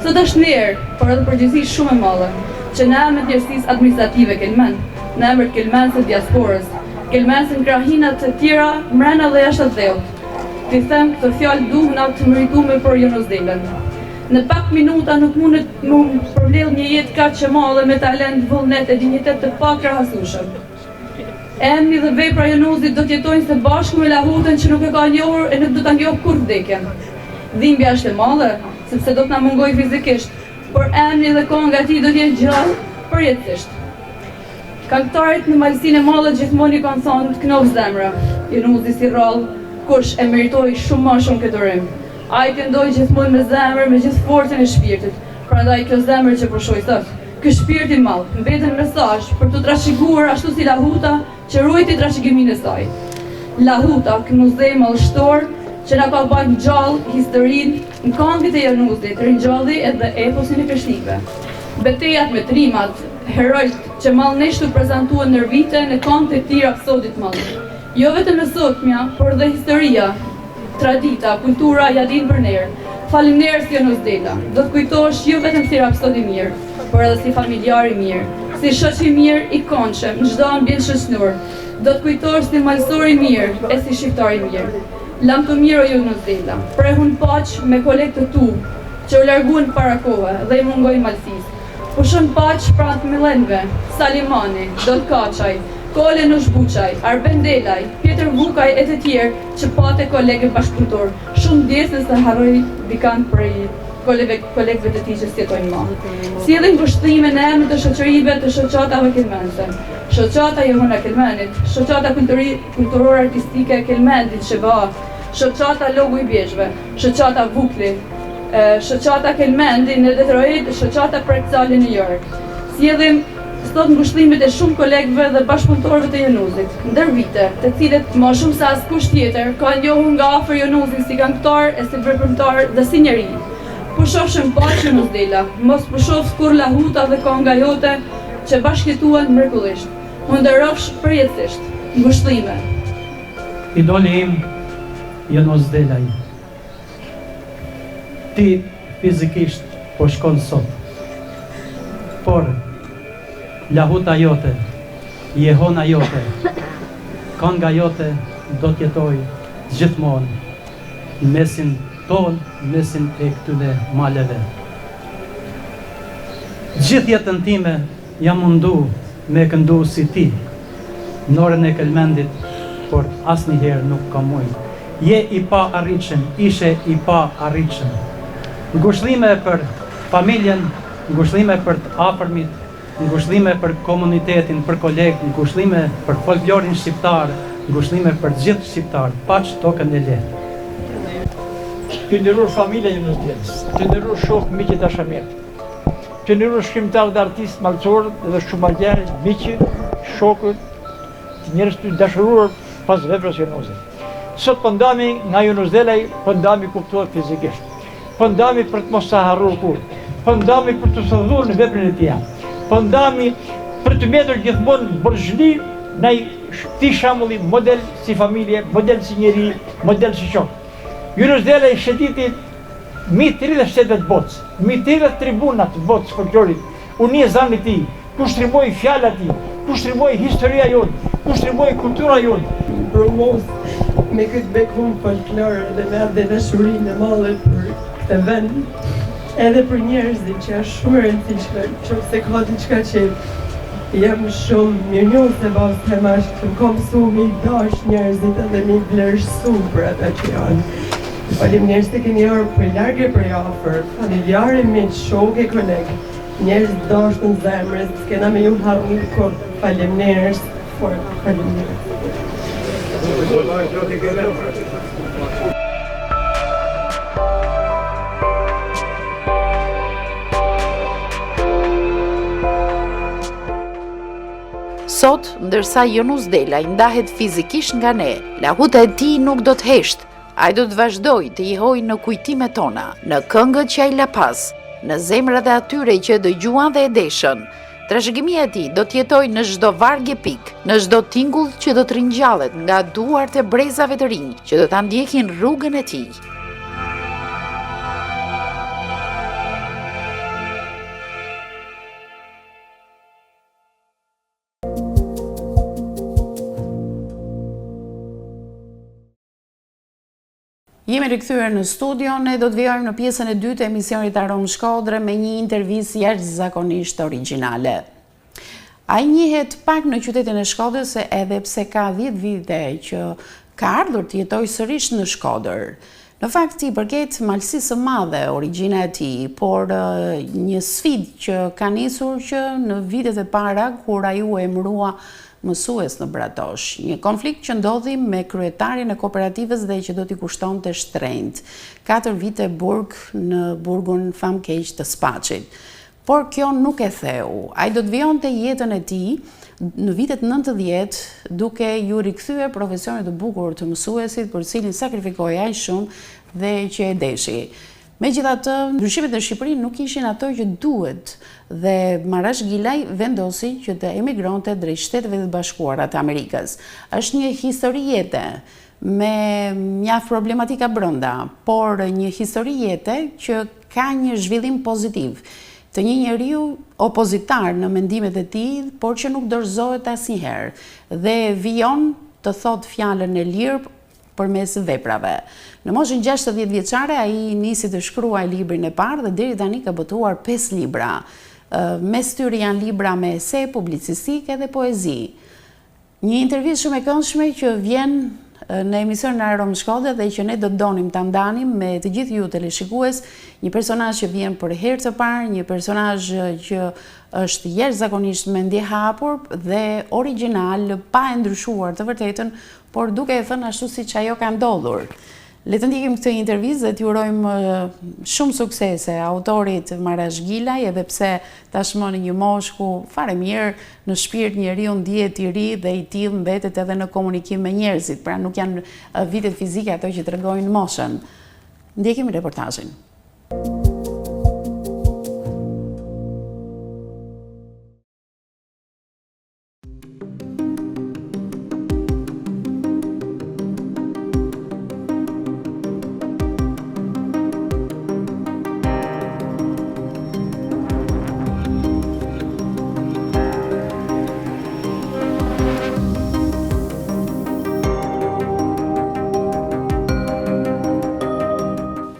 Sot është Ner, por edhe përgjegjësi shumë e madhe, që në emër të njërsisë administrative Kelmen, në emër të kelmense diasporës, kelmense në krahinat të tjera, mrena dhe jashtë dheut. Ti them këto fjalë duhna të meritume për Janoz Delën. Në pak minuta nuk mundet më përmbledh një jetë kaq e madhe me talent, vullnet e dinjitet të pakrahasueshëm. Emri dhe vepra e Janozit do të jetojnë së bashku me lahutën që nuk e ka njohur e nuk do ta njohë kur vdekjen. Dhimbja është e madhe, sepse do të na mungojë fizikisht, por emri dhe kënga e tij do të jenë gjallë përjetësisht. Këngëtarët në malësinë e madhe gjithmonë i kanë thënë të knof zemra. Janozi si rrallë, kush e meritoi shumë më shumë këtë urim. Ai këndoi gjithmonë me zemër, me gjithë forcën e shpirtit. Prandaj kjo zemër që përshoj sot, ky shpirt i madh, mbeten mesazh për të trashëguar ashtu si lahuta që ruajti trashëgiminë e saj. Lahuta, ky muzej mallështor që na ka bërë gjallë historinë në këngët e Janozit, ringjalli edhe eposin e krishtlikëve. Betejat me trimat, herojt që mallnesht u prezantuan ndër vite në këngët e tij rapsodit madh. Jo vetëm e sotmja, por edhe historia, tradita, kultura ja din për ner. Faleminderit Janoz Dela. Do të kujtohesh jo vetëm si rapsod i mirë, por edhe si familjar i mirë, si shoq i mirë i këndshëm në çdo ambient shoqëror. Do të kujtohesh si malësor i mirë e si shqiptar i mirë. Lam të mirë o Janoz Dela. Prehun paq me kolegët të tu që u larguan para kohë dhe i mungojnë Malësisë. Pushon paq pranë të millenëve, Salimani, Don Kaçaj, Kole Nushbuçaj, Arben Delaj, Pjetër Vukaj e të tjerë që pate kolegë bashkëpunëtor. Shumë ndjes nëse harroj dikant prej kolegëve të tij që sjetojnë më. Sjellin ngushëllime në emër të shoqërive të shoqatave kelmense. Shoqata Johana Kelmenit, shoqata kulturore artistike e Kelmendit Sheba, shoqata Logu i Bjeshve, shoqata Vukli, shoqata Kelmendi në Detroit, shoqata Prekcali në New York. Sjellim sot ngushëllimet e shumë kolegëve dhe bashkëpunëtorëve të Jonuzit, ndër vite, të cilët më shumë se askush tjetër ka njohur nga afër Jonuzin si këngëtar e si veprimtar dhe si njeri. Pushofshëm paqë Jonuz Dela, mos pushof kur lahuta dhe konga jote që bashkëtuan mrekullisht. Unë nderofsh përjetësisht. Ngushëllime. Idoli im, Jonuz Delaj. Ti fizikisht po shkon sot, por lahuta jote, jehona jote, kanga jote do t'jetoj gjithmonë në mesin tonë, mesin e këtyne maleve. Gjithë jetën time jam mundu me këndu si ti, në orën e Kelmendit, por asnjëherë nuk ka mujtë. Je i pa arritshëm, ishe i pa arritshëm. Ngushëllime për familjen, ngushëllime për të afërmit, ngushëllime për komunitetin, për kolegë, ngushëllime për folklorin shqiptar, ngushëllime për gjithë shqiptar, paq tokën e lehtë. Të nderuar familja e Jonuz Delës, të nderuar shokë, miqë të dashamirë, të nderuar shkrimtarë dhe artistë mallëçorë dhe shumëllarë, miqë, shokët, njerëz të dashuruar pas veprës së Jonuzit. Sot po ndami nga Jonuz Delaj, po ndami kuptohet fizikisht. Po ndami për të mos sa harruar kurrë. Po ndami për të sodhuar në veprën e tij. Po ndami për të mbetur gjithmonë borxhli ndaj këtij shembulli model si familje, model si njeri, model si shok. Jonuz Delaj shëtiti mi 30 shtetet botës, mi 30 tribunat botës folklorit, uni e zanit ti, ku shtrimoj fjala ti, ku shtrimoj historia jonë, ku shtrimoj kultura jonë. Promos me këtë bekun folklor dhe me atë dashurinë e madhe për këtë vend, edhe për njerëzit që është shumë e rëndësishme, nëse ka diçka që jam shumë mirënjohës se bazë temash që më kam mësuar me i dash njerëzit edhe me i vlerësu për ata që janë. Faleminderit se keni ardhur për largë për afër, familjarë, miq, shokë, kolegë, njerëz dashur në zemrë, s'kena me ju harru kot. Faleminderit fort, faleminderit. Sot, ndërsa Jonuz Delaj ndahet fizikisht nga ne, lahuta e tij nuk do të heshtë. Ai do të vazhdoj të jehojë në kujtimet tona, në këngët që ai la pas, në zemrat e atyre që dëgjuan dhe e deshën. Trashëgimia e tij do të jetojë në çdo vargje pik, në çdo tingull që do të ringjallet nga duart e brezave të rinj që do ta ndjekin rrugën e tij. Jemi rikthyer në studio, ne do të vijojmë në pjesën e dytë e emisionit Aromë Shkodre me një intervistë jashtëzakonisht origjinale. Ai njihet pak në qytetin e Shkodrës edhe pse ka 10 vite që ka ardhur të jetojë sërish në Shkodër. Në fakt i përket malësisë së madhe origjina e tij, por një sfidë që ka nisur që në vitet e para kur ai u emërua mësues në Bratosh, një konflikt që ndodhi me kryetarin e kooperativës dhe që do t'i kushtonte shtrenjtë. 4 vite burg në burgun famkeq të Spaçit. Por kjo nuk e theu. Ai do të vijonte jetën e tij në vitet 90 duke ju rikthyer profesionit të bukur të mësuesit për cilin sakrifikoi aq shumë dhe që e deshi. Megjithatë, ndryshimet në Shqipëri nuk ishin ato që duhet dhe Marash Gilaj vendosi që të emigronte drejt Shteteve të Bashkuara të Amerikës. Është një histori jete me mjaft problematika brenda, por një histori jete që ka një zhvillim pozitiv të një njeriu opozitar në mendimet e tij, por që nuk dorëzohet asnjëherë dhe vijon të thot fjalën e lirë përmes veprave. Në moshën 60 vjeçare ai nisi të shkruaj librin e parë dhe deri tani ka botuar 5 libra. Mes tyre janë libra me ese, publicistik dhe poezi. Një intervistë shumë e këndshme që vjen në emisionin Aromë Shkodre dhe që ne do të donim ta ndanim me të gjithë ju teleshikues, një personazh që vjen për herë të parë, një personazh që është jashtëzakonisht mendje hapur dhe origjinal, pa e ndryshuar të vërtetën, por duke e thënë ashtu siç ajo ka ndodhur. Le të ndjekim këtë intervistë dhe t'ju urojmë shumë suksese autorit Marash Gilaj, edhe pse tashmë në një moshë ku fare mirë në shpirt njeriu ndihet i ri dhe i tillë mbetet edhe në komunikim me njerëzit, pra nuk janë vitet fizike ato që tregojnë moshën. Ndjekim reportazhin.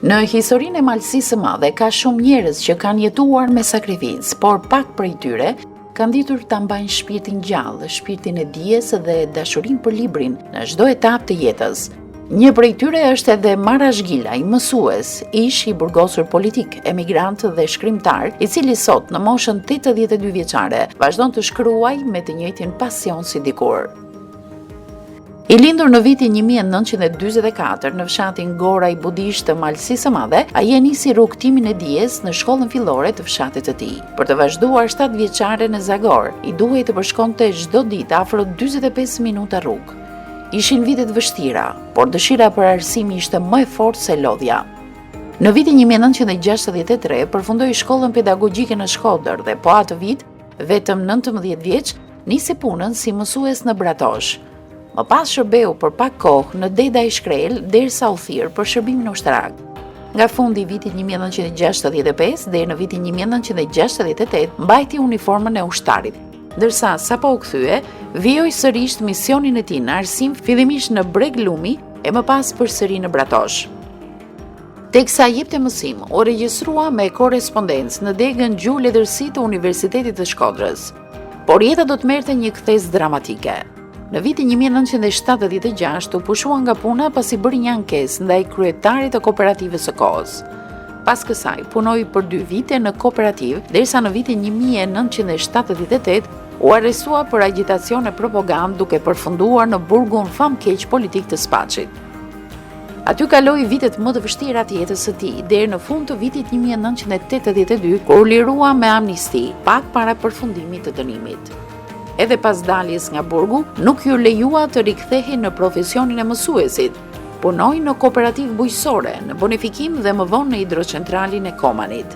Në historinë e Malësisë së Madhe ka shumë njerëz që kanë jetuar me sakrificë, por pak prej tyre kanë ditur ta mbajnë shpirtin gjallë, shpirtin e dijes dhe dashurinë për librin në çdo etapë të jetës. Një prej tyre është edhe Marash Gilaj, mësues, ish i burgosur politik, emigrant dhe shkrimtar, i cili sot në moshën 82 vjeçare vazhdon të shkruaj me të njëjtin pasion si dikur. I lindur në vitin 1944 në fshatin Goraj Budisht të Malësisë së Madhe, ai e nisi rrugtimin e dijes në shkollën fillore të fshatit të tij. Për të vazhduar 7 vjeçare në Zagor, i duhej të përshkonte çdo ditë afro 45 minuta rrugë. Ishin vitet vështira, por dëshira për arsimi ishte më e fortë se lodhja. Në vitin 1963 përfundoi shkollën pedagogjike në Shkodër dhe po atë vit, vetëm 19 vjeç, nisi punën si mësues në Bratosh. Më pas shërbeu për pak kohë në Deda i Shkrel derisa u thirr për shërbimin ushtarak. Nga fundi i vitit 1965 deri në vitin 1968 mbajti uniformën e ushtarit, ndërsa sapo u kthye, vijoi sërish misionin e tij në arsim fillimisht në Breg Lumi e më pas përsëri në Bratosh. Teksa jepte mësim, u regjistrua me korrespondencë në degën gjuhë letërsi të Universitetit të Shkodrës. Por jeta do të merrte një kthes dramatike. Në vitin 1976 u pushua nga puna pasi bëri një ankesë ndaj kryetarit të kooperativës së kohës. Pas kësaj punoi për 2 vite në kooperativë, derisa në vitin 1978 u arrestua për agitacion e propagandë duke përfunduar në burgun famkeq politik të Spaçit. Aty kaloi vitet më të vështira të jetës së tij, deri në fund të vitit 1982, kur u lirua me amnisti, pak para përfundimit të dënimit. Edhe pas daljes nga burgu, nuk ju lejua të rikthehej në profesionin e mësuesit. Punoi në kooperativë bujqësore, në bonifikim dhe më vonë në hidrocentralin e Komanit.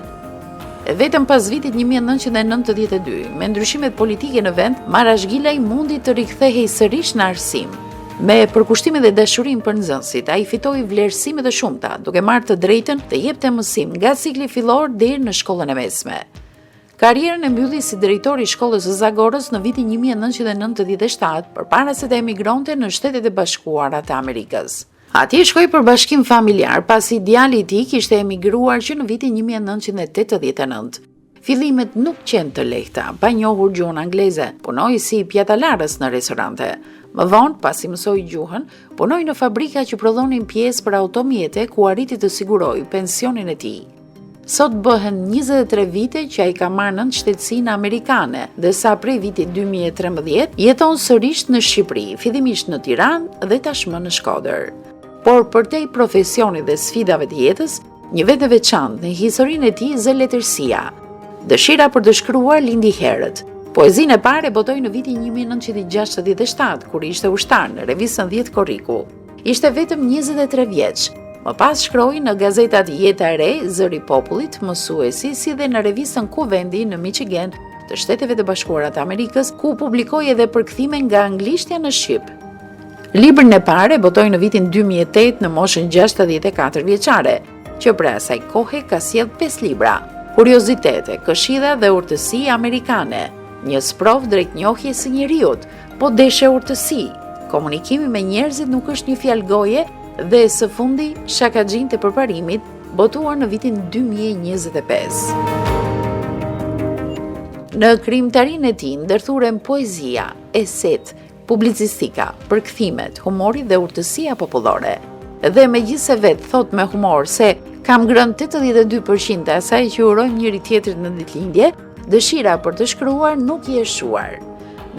Vetëm pas vitit 1992, me ndryshimet politike në vend, Marash Gilaj mundi të rikthehej sërish në arsim. Me përkushtimin dhe dashurinë për nxënësit, ai fitoi vlerësime të shumta, duke marrë të drejtën të jepte mësim nga cikli fillor deri në shkollën e mesme. Karrierën e mbylli si drejtori i shkollës së Zagorës në vitin 1997, përpara se të emigronte në Shtetet e Bashkuara të Amerikës. Atje shkoi për bashkim familjar, pasi djali i tij kishte emigruar që në vitin 1989. Fillimet nuk qenë të lehta, pa njohur gjuhën angleze, punoi si pjatalarës në restorante. Më vonë, pasi mësoi gjuhën, punoi në fabrika që prodhonin pjesë për automjete ku arriti të sigurojë pensionin e tij. Sot bëhen 23 vite që ai ka marrë nën shtetësinë amerikane, dhe sa prej vitit 2013 jeton sërish në Shqipëri, fillimisht në Tiranë dhe tashmë në Shkodër. Por përtej profesionit dhe sfidave të jetës, një vetë veçantë në historinë e tij zë letërsia. Dëshira për të shkruar lindi herët. Poezinë e parë e botoi në vitin 1967, kur ishte ushtar në revistën 10 Korriku. Ishte vetëm 23 vjeç. Më pas shkroi në gazetat Jeta e Re, Zëri i Popullit, Mësuesi, si dhe në revistën Kuvendi në Michigan të Shteteve të Bashkuara të Amerikës, ku publikoi edhe përkthime nga anglishtja në shqip. Librin e parë e botoi në vitin 2008 në moshën 64 vjeçare, që pra asaj kohe ka sjell 5 libra: Kuriozitete, Këshilla dhe urtësi amerikane, një sprov drejt njohjes së njeriut, po deshe urtësi. Komunikimi me njerëzit nuk është një fjalë goje, dhe së fundi Shakaxhin të përparimit, botuar në vitin 2025. Në krijimtarinë e tij ndërthuren poezia, eset, publicistika, përkthimet, humori dhe urtësia popullore. Dhe megjithse vetë thot me humor se kam ngrënë 82% e asaj që urojmë njëri tjetrit në ditëlindje, dëshira për të shkruar nuk i është shuar.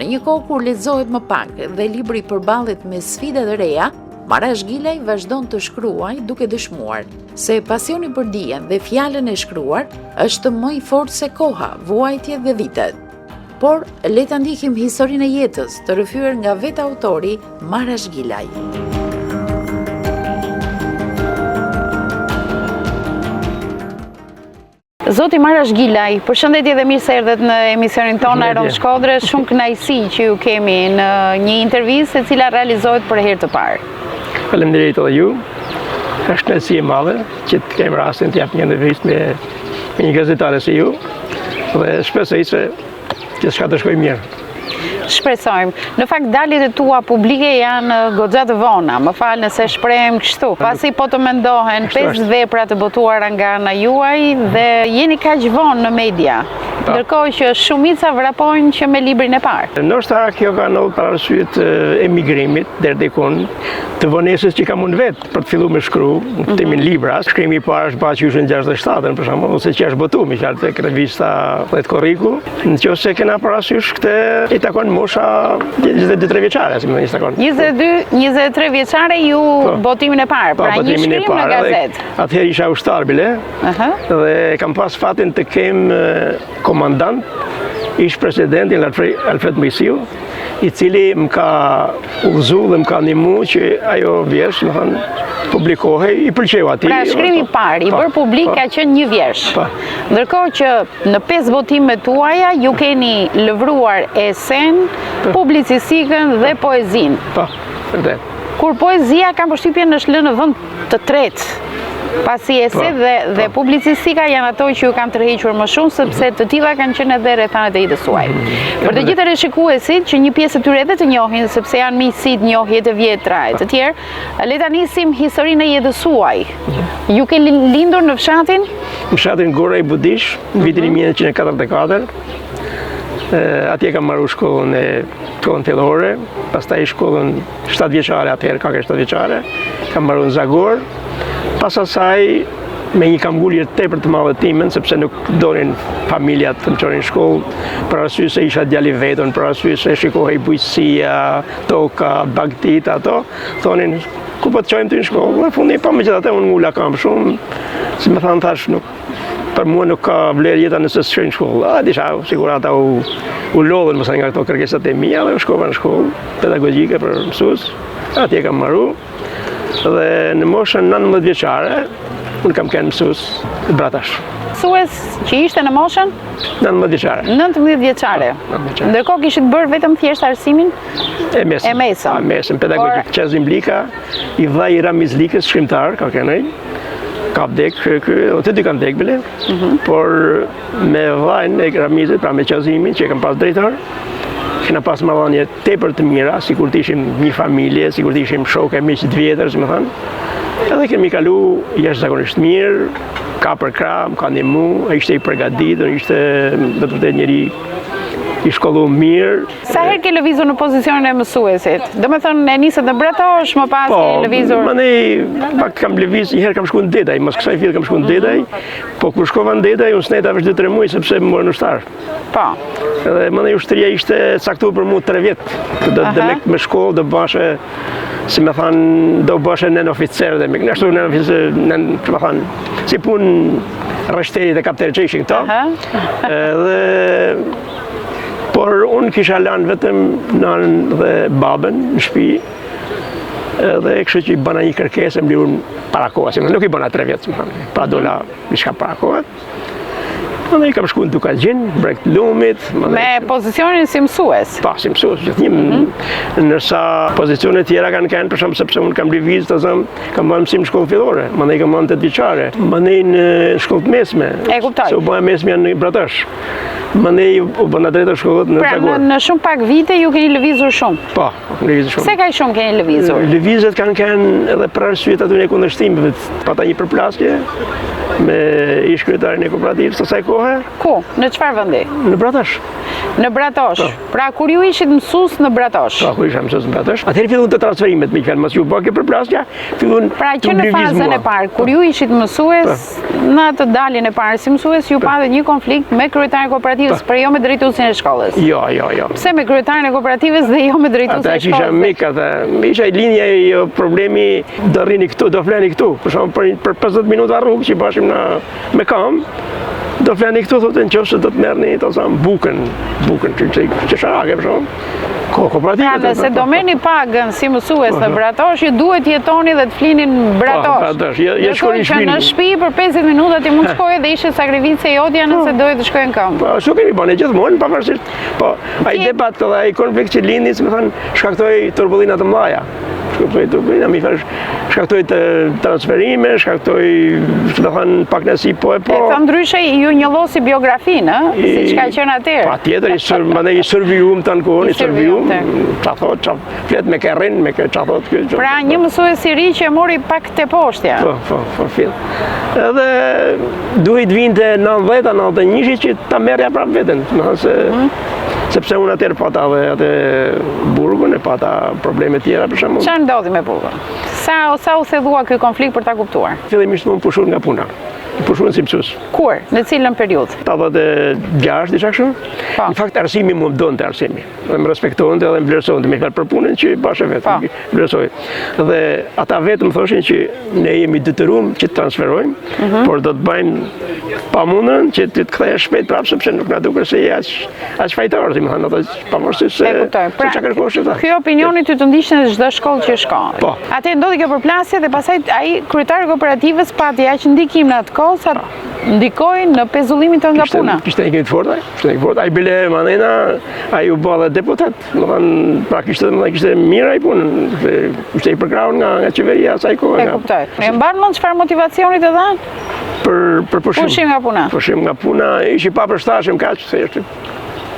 Në një kohë kur lexohet më pak dhe libri përballet me sfida të reja, Marash Gilaj vazhdon të shkruaj duke dëshmuar se pasioni për dijen dhe fjalën e shkruar është më i fortë se koha, vuajtjet dhe vitet. Por le ta ndihim historinë e jetës të rrëfyer nga vetë autori Marash Gilaj. Zoti Marash Gilaj, përshëndetje dhe mirë se erdhët në emisionin tonë Aeron Shkodre. Shumë kënaqësi që ju kemi në një intervistë e cila realizohet për herë të parë. Faleminderit edhe ju. Është kënaqësi e madhe që të kem rastin të jap një intervistë me një gazetare si ju dhe shpresoj se gjithçka të shkojë mirë. Shpresojmë. Në fakt daljet e tua publike janë goxha të vona, më fal nëse shprehem kështu. Pasi po të mendohen 5 vepra të botuara nga ana juaj dhe jeni kaq vonë në media. Ndërkohë që shumica vrapojnë që me librin e parë. Ndoshta kjo ka ndodhur për arsye të emigrimit deri diku, të vonesës që kam unë vetë për të filluar me shkru, në temin libra. Shkrimi i parë është bashkë në 67-ën për shembull, ose që është botuar me qartë tek revista Plet Korriku. Nëse kena parasysh këtë i takon mosha 22 vjeçare, si më i takon. 23 vjeçare ju botimin e parë, pra një shkrim në gazetë. Atëherë isha ushtar bile. Dhe kam pas fatin të kem komandant, ish presidentin Alfred Mojsiu, i cili më ka udhëzuar dhe më ka ndihmuar që ajo vjersh, më thënë, publikohej, i pëlqeu atij. Pra shkrimi i parë i bërë publik ka qenë një vjersh. Ndërkohë që në 5 botimet tuaja ju keni lëvruar esen, publicistikën dhe poezinë. Po, vërtet. Kur poezia kam përshtypjen është lënë në vend të tretë. Pasi eset dhe publicistika janë ato që ju kanë tërhequr më shumë, sepse të tilla kanë qenë edhe rrethanat e jetës suaj. Për të gjithë rishikuesit që një pjesë e tyre edhe të njohin, sepse janë miqësit, njohje të vjetra e të tjerë, le ta nisim historinë e jetës suaj. Ju keni lindur në fshatin? Në fshatin Gora i Budish, në vitin 1944. Atje kam marrë shkollën fillore, pastaj shkollën 7 vjeçare, atëherë ka 7 vjeçare, kam marrë në Zagor. Pas asaj, me një kamgullje tepër të madhe timen, sepse nuk donin familja të më çonin shkollë, për arsye se isha djali vetën, për arsye se shikohej bujqësia, toka, bagtit, ato, thonin, ku po të çojmë ty në shkollë? Në fundi, pa megjithatë unë ngula kam shumë, si më thanë thash, për mua nuk ka vlerë jeta nëse s'shkoj në shkollë. Disha, sigur ata u lodhen mësa nga këto kërkesat e mia dhe u shkova në shkollë pedagogjike për mësues. Atje kam marru. Dhe në moshën 19 vjeçare, unë kam qenë mësues të bratash. Mësues që ishte në moshën? 19 vjeçare. 19 vjeçare. Ndërkohë kishit bërë vetëm thjesht arsimin? E mesën pedagogjik. Qezim Blika, i vllai i Ramiz Likës, shkrimtar, ka qenë ai. Ka vdek, të dy kanë vdek bile, por me vllajën e Ramizit, pra me Qazimin, që e kam pas drejtor, kena pas marrëdhënie tepër të mira, sikur të ishim një familje, sikur të ishim shokë e miq të vjetër, si më thënë. Edhe kemi kalu jashtëzakonisht mirë, ka për krah, më ka ndihmuar, ai ishte i përgatitur, ishte vërtet njëri i shkolluar mirë. Sa herë ke lëvizur në pozicionin e mësuesit? Domethënë e nisët në Bratosh, më pas ke lëvizur. Po, mandej pak kam lëviz, një herë kam shkuar në Dedaj, mos kësaj vjet kam shkuar në Dedaj, po kur shkova në Dedaj unë sneta veç 2-3 muaj sepse më morën ushtar. Po. Edhe mandej ushtria ishte caktuar për mua 3 vjet. Do të me shkollë, do bashe, si më thanë, do bashe nën oficer dhe me ashtu nën oficer, që më thanë, si punë rreshterit e kapterit që ishin këto. Edhe por unë kisha lanë vetëm nanën dhe babën në shtëpi, dhe kështu që i bëna një kërkesë mbi unë para kohës, nuk i bëna 3 vjetë, pra dola diçka para kohës. Dhe i kam shku në Dukalgjin, breg të lumit. Me pozicionin si mësues? Pa, si mësues, gjithnjim. Nërsa pozicionet tjera kanë kënë, për shumë sepse unë kam rivizë të zëmë, kam bënë mësim në shkollë fillore, mandej kam bënë 8 vjeçare, mandej në shkollë të mesme. E kuptoj. Se u bënë mesme janë në Bratosh. Mandej u bëna drejtor shkollët në Zagor. Pra, në shumë pak vite ju keni lëvizur shumë? Po, lëvizur shumë. Se ka shumë keni lëvizur? Lëvizet kanë kënë edhe për arsyet aty në kundërshtimeve, pata një përplasje me ish kryetarin e kooperativës të asaj kohe. kohë. Ku? Në çfarë vendi? Në Bratosh. Në Bratosh. Pra kur ju ishit mësues në Bratosh. Pra kur isha mësues në Bratosh. Atëherë fillon të transferimet me kanë mos ju bë përplasja, fillon. Pra që në fazën e parë, kur ju ishit mësues, në atë daljen e parë si mësues, ju patë një konflikt me kryetarin e kooperativës, por jo me drejtuesin e shkollës. Jo. Pse me kryetarin e kooperativës dhe jo me drejtuesin e shkollës? Ata kisha mik, isha linja jo problemi, do rrini këtu, do fleni këtu. Për shembull për 50 minuta rrugë që bashim me kam, do fleni këtu, thotë nëse do të merrni bukën, që sharake për shembull. Kooperativa. Pra nëse do merrni pagën si mësues në Bratosh, ju duhet jetoni dhe të flinin Bratosh. Në shtëpi për 50 minuta ti mund të shkoje dhe ishte sakrificë jotja nëse doje të shkojë në këmbë. Po, ashtu kemi bënë gjithmonë, pavarësisht. Po, ai debat dhe ai konflikt që lindi, më thënë, shkaktoi turbullina të mëdha. Shkaktoi të transferime, shkaktoi, do thënë, pak nësi po e po. E thënë ndryshe, ju njollosi biografinë, siç ka qenë atëherë. Patjetër, mandej i servium të kohën, i servium, ça thot, flet me kerrin, me ça thot ky. Pra një mësues i ri që e mori pak te poshtja. Po, fill. Edhe duhet vinte 90-91 që ta merrja prapë veten, sepse unë atëherë pata dhe atë burgun e pata probleme tjera për shembull. Çfarë ndodhi me burgun? Sa u thellua ky konflikt për ta kuptuar? Fillimisht më pushur nga puna. Pushuan si mësues. Kur? Në cilën periudhë? 86 diçka kështu. Në fakt arsimi më donte arsimi. Dhe më respektonte dhe më vlerësonte me fjalë për punën që bashkë vetë vlerësoj. Dhe ata vetëm thoshin që ne jemi detyruar që të transferojmë, por do të bëjmë pamundën që ti të kthehesh shpejt prapë sepse nuk na duket se je as fajtor, domethënë ato pavarësisht se çka kërkosh ata. Ky opinioni ty të ndiqte në çdo shkollë që shkon. Atë ndodhi kjo përplasje dhe pastaj ai kryetari i kooperativës pati aq ndikim në atë kohë sa ndikojnë në pezullimin të nga puna. Kishte një këtë fort, ai bile manena, ai u bë deputat, domethënë pra kishte mirë ai punën, kishte i përkrahur nga qeveria asaj kohe. E kuptoj. E mban mend çfarë motivacioni të dhan? Për pushim nga puna. Pushim nga puna, ishi pa përshtatshëm kaq thjesht.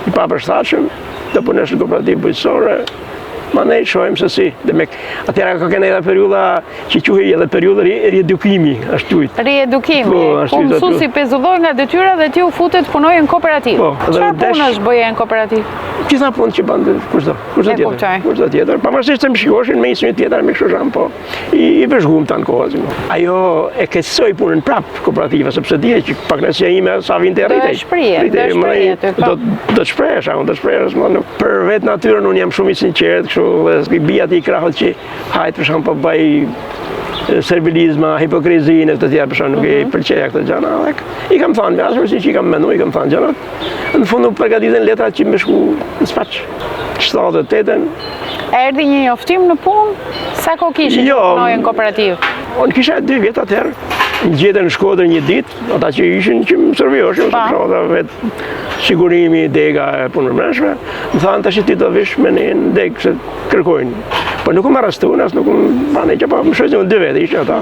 I pa përshtatshëm, do punosh në kooperativë bujqësore. Ma ne shohim se si. Atëherë ka qenë edhe periudha që quhej edhe periudha riedukimi, ashtu. Riedukimi. Ku mësuesi pezulloi nga detyra dhe ti u futet punojë në kooperativë. Çfarë punësh bëje në kooperativë? Gjitha punë që bën kushdo tjetër. Pavarësisht se më shikoshin me një tjetër me kështu po i vëzhguam tan kohën. Ajo e keqsoi punën prap kooperativa sepse dije që paknasia ime sa vinte rritej. Do të shprehesh, për vetë natyrën unë jam shumë i sinqert, kështu i bija ti krahët që hajt për shkak po bëj servilizma, hipokrizinë të tjera për shkak nuk i pëlqeja këto gjëra. I kam thënë, ashtu si i kam menduar, i kam thënë gjërat. Në fund u përgatitën letrat që më shku në spaq. 78-ën. Erdhi një njoftim në punë? Sa kohë kishe që punoje në kooperativë? Unë kisha 2 vjet atëherë. Gjetën në Shkodër një ditë, ata që ishin që më servioshën, vetë sigurimi, dega e punë mbrëmshme, më thanë tash ti do vish me ne në degë se kërkojnë. Po nuk më arrestuan, as nuk më banë që po më shoqën 2 vjet ishin ata.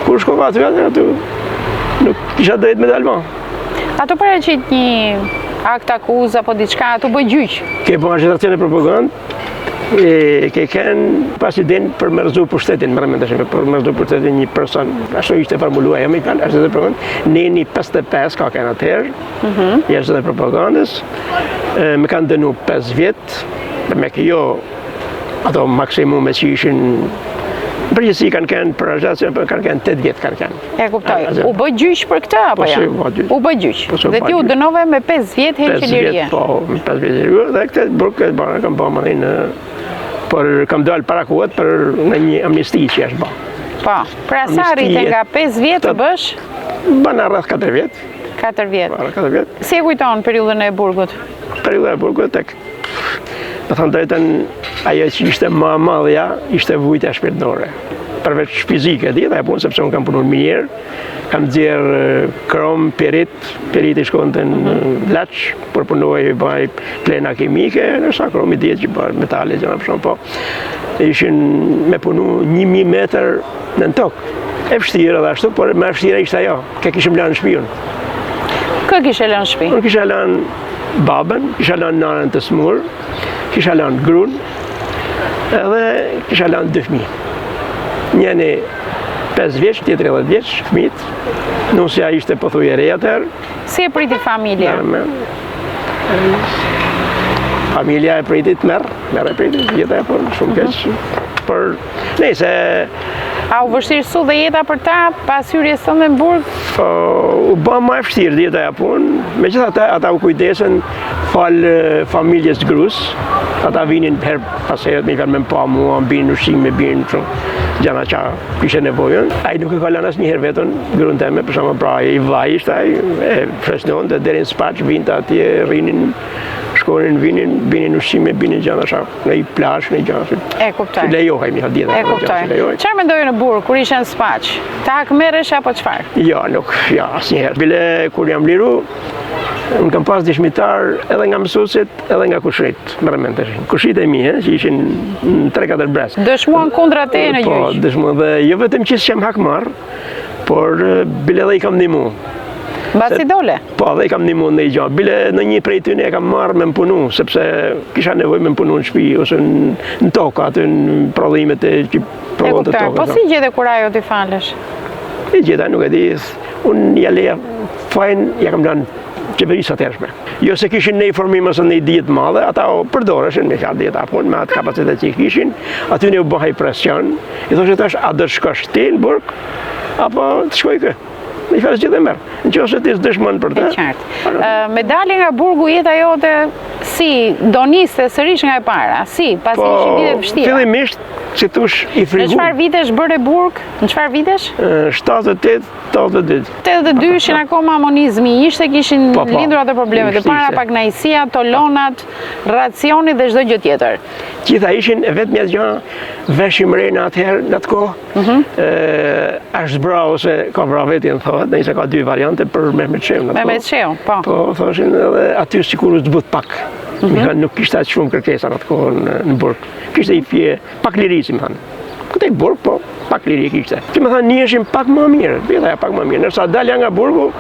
Kur shkova aty, nuk kisha drejt me dalma. Ato paraqit një akt akuzë apo diçka, ato bëj gjyq. Ke po agitacione propagandë. Ke kënë president për mërzu pushtetin, për mërzu pushtetin një person, ashtu ishte formuluar, jam i kanë, ashtu dhe propagandë, neni 55 ka kënë atëherë, jashtë dhe propagandës, me kanë dënu 5 vjetë, dhe me kjo, ato maksimume që ishin, përgjithësi kanë kënë për agitacion, kanë kënë 8 vjetë kanë kënë. E kuptoj, u bëj gjyq për këtë, apo ja? U bëj gjyq, dhe ti u dënove me 5 vjetë heqëlirje. Po, me 5 vjetë heqëlirje, dhe këtë burë kam po më në por kam dalë para kohët për në një amnisti që është bërë. Po, pra sa rritë nga 5 vjetë të bësh? Bëna rrëth 4 vjetë. 4 vjetë. Si e kujton periudhën e burgut? Periudhën e burgut, me thënë drejtën, ajo që ishte më madhja, ishte vujtja shpirtërore. Përveç fizike, dhe e punë, sepse unë kam punur minjerë, kam dzirë krom, perit i shkonte në Vlaç, por punoj i bëj plena kimike, nërsa krom i djetë që bërë metale, gjëna për shumë, po. Ishin me punu 1000 meter në tokë. E vështirë dhe ashtu, por me vështirë ishte ajo, ke kishim lanë shpion. Kë kishe lanë shpi? Unë kisha lanë babën, kisha lanë nanën të smurë, kisha lanë grunë, edhe kisha lanë 2 fëmijë. Njëni 5 vjeç, tjetri 10 vjeç, fëmijët. Nusja ishte pothuaj e re atëherë. Si e priti familja? Familja e pritit merr e pritit, jeta e punë, shumë keq. Por nëse a u vështirësu dhe jeta për ta pas hyrjes tënde në burg? U bë më e vështirë jeta e punë, megjithatë ata u kujdesen fal familjes grus. Ata vinin her pas herë, më kanë më pa mua, binin ushqime, binin shumë gjëra që kishte nevojën. Ai nuk e ka lënë asnjëherë vetën gruan time, për shembull, pra i vllai ishte ai, e fresnonte deri në Spaç, vinte atje, rrinin, shkonin, binin ushqime, binin gjëra që në plazh, në gjëra. E kuptoj. Lejohej mi haditha. E kuptoj. Çfarë mendoj në burg kur ishe në Spaç? Ta hakmerresh apo çfarë? Jo, nuk, ja, asnjëherë. Bile kur jam liru, unë kam pas dëshmitar edhe nga mësuesit, edhe nga kushrit, më rëmend tash. Kushrit e mi, që ishin 3-4 brez. Dëshmuan kundra teje në gjyq. Po, dëshmuan dhe jo vetëm që s'jam hakmar, por bile edhe i kam ndihmu. Mbasi dole? Po, dhe i kam ndihmu në gjë. Bile në një prej tyre e kam marrë me punu, sepse kisha nevojë me punu në shtëpi ose në tokë, aty në prodhimet e që prodhon të tokës. Po si gjete kur ajo ti falesh? E gjeta, nuk e di. Unë ja leja fajin, ja kam lënë qeverisë atërshme. Jo se kishin në informim ose në dijet madhe, ata o përdoreshin me qarë dijet apun, me atë kapacitet që i kishin, aty ne u bëhaj presion, i thoshe tash, a do shkosh ti në burg, apo të shkoj kë? Në i farës gjithë e merë, në që ose ti s'dëshmon për të. E qartë. Me dali nga burgu jeta jote, si do niste sërish nga e para, si, pasi ishin vite vështira? Fillimisht, si tush i frigu. Në çfarë vitesh bërë burg? Në çfarë vitesh? 78, 82. 82 ishin akoma amonizmi, ishte kishin lindur ato problemet, e para paknajësia, tolonat, racioni dhe çdo gjë tjetër. Gjitha ishin vetëm atë gjë, veshim rena atëherë në atë kohë. Është zbra ose ka vra vetin thohet, nëse ka 2 variante për Mehmet Sheun. Mehmet Sheun, po. Po thoshin edhe aty sikur u zbut pak. Nuk kishte aq shumë kërkesa në atë kohë në burg. Kishte i fje pak lirisi, më thënë. Këtë burg, po, pak liri kishte. Që më thënë, njëshim pak më mirë, vjetaj pak më mirë. Nërsa dalja nga burgu,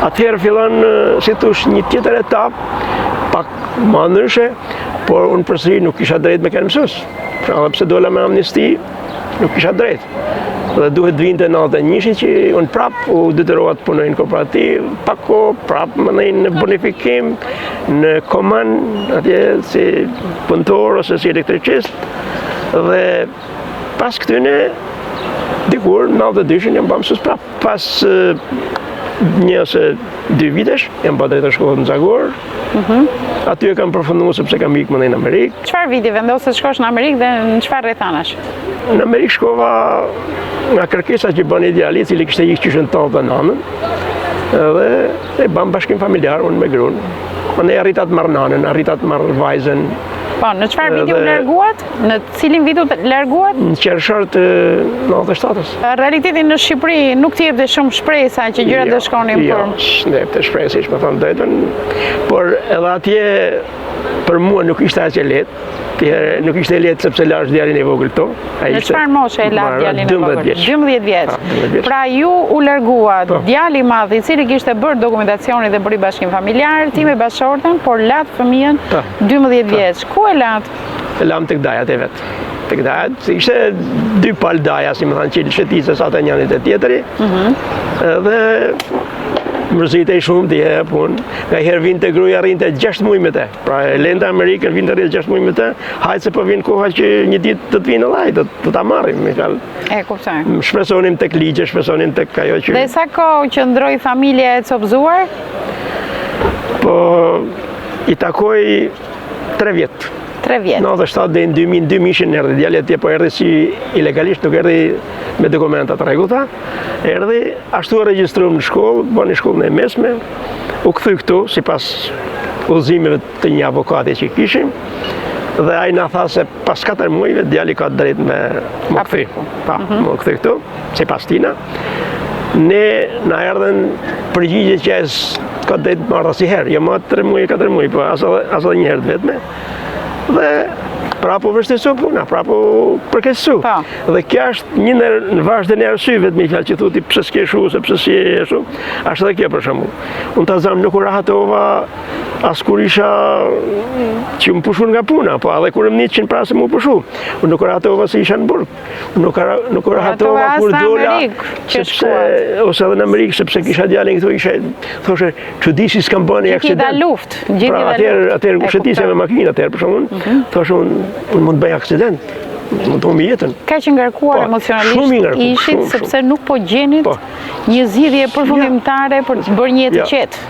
atëherë fillon, si tush, një tjetër etap, pak më ndryshe, por unë përsëri nuk kisha drejt me kënë mësus. Pra, edhe pse dola me amnisti, nuk kisha drejt. Dhe duhet vinte 91 që unë prap u detyrova të punoj në kooperativ, pak kohë, prap më në bonifikim, në komand, atje si punëtor ose si elektricist. Dhe pas këtyne, dikur, në 92 jam bërë mësus prap. Pas një ose 2 vitesh, jam bërë drejtë shkollë në Zagor. Aty e kam përfunduar sepse kam ikë më në Amerikë. Çfarë viti vendosë të shkosh në Amerikë dhe në çfarë rrethanash? Në Amerikë shkova nga kërkesa që bën ideali, i cili kishte ikë qyshën 89-ën, edhe e bëm bashkim familjar, unë me gruan. Ne arrita të marr nanën, arrita të marr vajzën. Po, në çfarë viti u larguat? Në cilin vit u larguat? Në qershor të 97-s. Realiteti në Shqipëri nuk t'i jepte shumë shpresa që gjërat do shkonin për. Jo, ne jepte shpresë, më thon drejtën, por edhe atje për mua nuk ishte aq e lehtë. Nuk ishte lehtë sepse lash djalin e vogël këto. Në çfarë moshe e la djalin e vogël? 12 vjeç. Pra ju u larguat, djali i madh i cili kishte bërë dokumentacionin dhe bëri bashkim familjar, ti me bashortën, por lat fëmijën 12 vjeç. Ku e lat? E lam tek dajat e vet. Tek dajat, ishte 2 pal daja, si më thanë, që shëtisës ata njënit e tjetëri. Dhe mërzitej shumë t'i e punë. Nga herë vinte gruja rrinte 6 muaj me te. Pra e lente Amerikën vinte rrinte 6 muaj me te. Hajtë se po vinë koha që një ditë të t'vinë laj, të t'a marrim. E kuptoj. Shpresonim tek ligje, shpresonim tek ajo që... Dhe sa kohë që ndroi familje e copëzuar? Po i takoj 3 vjetë. 3 vjetë. 97 dhe në 2000 erdhi djali atje, po erdhi si ilegalisht, nuk erdhi me dokumentat rregullta. Erdhi, ashtu e regjistruam në shkollë, bëni shkollën e mesme, u kthy këtu sipas udhëzimeve të një avokati që kishim. Dhe ai na tha se pas 4 muajve djali ka drejt me më kthy. Pa, më kthy këtu, sipas tina. Ne na erdhen përgjigje që ka drejt marrë asnjëherë, jo më 3 muaj, 4 muaj, po as edhe një herë vetëm. Dhe prapo vështirësu puna, prapo përkeqësu. Dhe kjo është një në vazhdim e arsyeve të fjalë që thotë pse s'ke shu, se pse si e shu. Ashtu edhe kjo për shembull. Unë ta zëm nuk u rahatova as kur isha që më pushun nga puna, po edhe kur më një qenë pra se më pushu. Unë nuk rahatova se isha në burg. Nuk rahatova kur dola, ose edhe në Amerikë, sepse kisha djalin këtu, isha, thoshe, që di si s'kam bëni aksident. Gjithi dhe luft. Pra atëherë u shëtisja me makinë atëherë, për shumë, thoshe unë mund të bëj aksident. Mund të humbë jetën. Ka që ngarkuar emocionalisht ishit, sepse nuk po gjenit një zgjidhje përfundimtare për të bërë një jetë të qetë.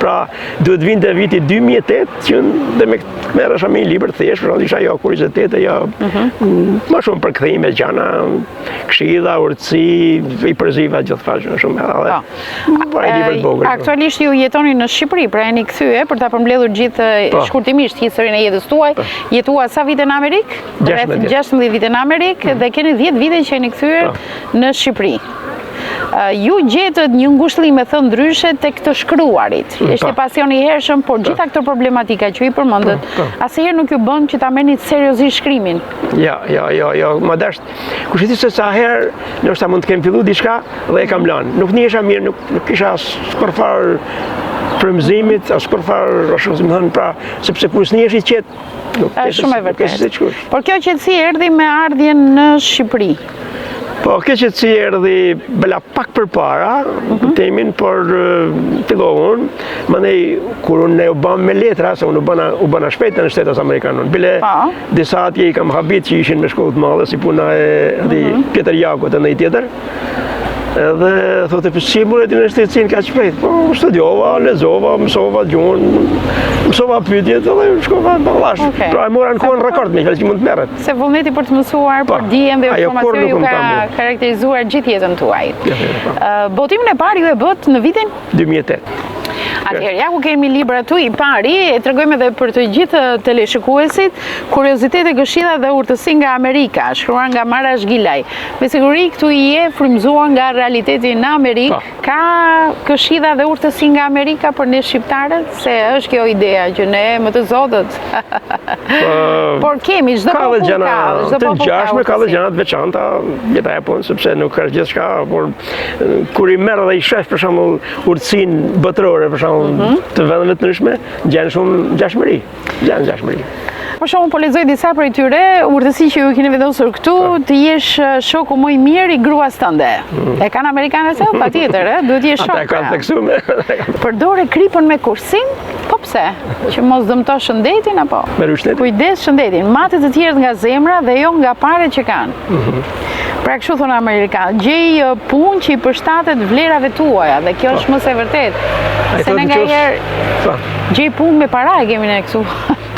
Pra, duhet vinte viti 2008, që dhe me merresha me një libër thjesht, pra isha jo kuriozitete, jo më shumë për kthime gjana, këshilla, urtësi, i përziva gjithë faqen shumë edhe. Aktualisht ju jetoni në Shqipëri, pra jeni kthye për ta përmbledhur gjithë shkurtimisht historinë e jetës tuaj. Jetua sa vite në Amerikë? Rreth 16 vite në Amerikë dhe keni 10 vite që jeni kthyer në Shqipëri. Ju gjetët një ngushëllim e thënë ndryshe tek të shkruarit. Ishte pasion i hershëm, por gjitha këto problematika që i përmendët, asnjëherë nuk ju bën që ta merrni seriozisht shkrimin. Jo, më dash. Kush e di se sa herë ndoshta mund të kem filluar diçka dhe e kam lënë. Nuk nihesha mirë, nuk kisha askurfar frymëzimit, askurfar ashtu si më thënë, pra, sepse kur s'nihesh i qetë, nuk është shumë e vërtetë. Por kjo qetësi erdhi me ardhjen në Shqipëri. Po, kjo qëtësi erdhi bela pak përpara, temin, por fillova unë, mandej kur unë u bëm me letra, se unë u bëna shpejt në Shtetet Amerikanë. Bile disa atje i kam habit që ishin me shkollë të madhe, si puna e Pjetër Jakut e ndaj tjetër. Edhe thotë pësi mure të universitetin ka shpejt, po studiova, lexova, mësova gjuhën, mësova pyetjet dhe shkova në ballash. Pra e mora në kohën rekord me që mund të merret. Se vullneti për të mësuar, për dijen dhe informacion ju ka karakterizuar gjithë jetën tuaj. Botimin e parë ju e bët në vitin 2008. Atëherë, ja ku kemi libra tu i pari, e tregojmë edhe për të gjithë teleshikuesit, Kuriozitete, këshilla dhe urtësi nga Amerika, shkruar nga Mara Zhgilaj. Me siguri këtu i je frymëzuar nga realiteti në Amerikë. Ka këshilla dhe urtësi nga Amerika për ne shqiptarët, se është kjo ideja që ne më të zotët. Por kemi çdo popull ka, çdo popull ka. Ka dhe gjëra të veçanta, jeta e punë, sepse nuk ka gjithçka, por kur i merr dhe i shef për shembull urtësinë botërore, për shembull të vendeve të ndryshme, gjen shumë ngjashmëri. Për shembull, po lexoj disa prej tyre, urtësi që ju keni vendosur këtu, të jesh shoku më i mirë i gruas tënde. E kanë amerikanët se? Patjetër, duhet të jesh shok. Ata kanë theksuar. Përdore kripën me kursim? Po pse? Që mos dëmtosh shëndetin apo? Me rushnet. Kujdes shëndetin, matet të tjerët nga zemra dhe jo nga paret që kanë. Pra kështu thonë amerikanë, gjej punë që i përshtatet vlerave tuaja, dhe kjo është më se vërtet. Se ne ngaherë gjej punë me para e kemi ne këtu.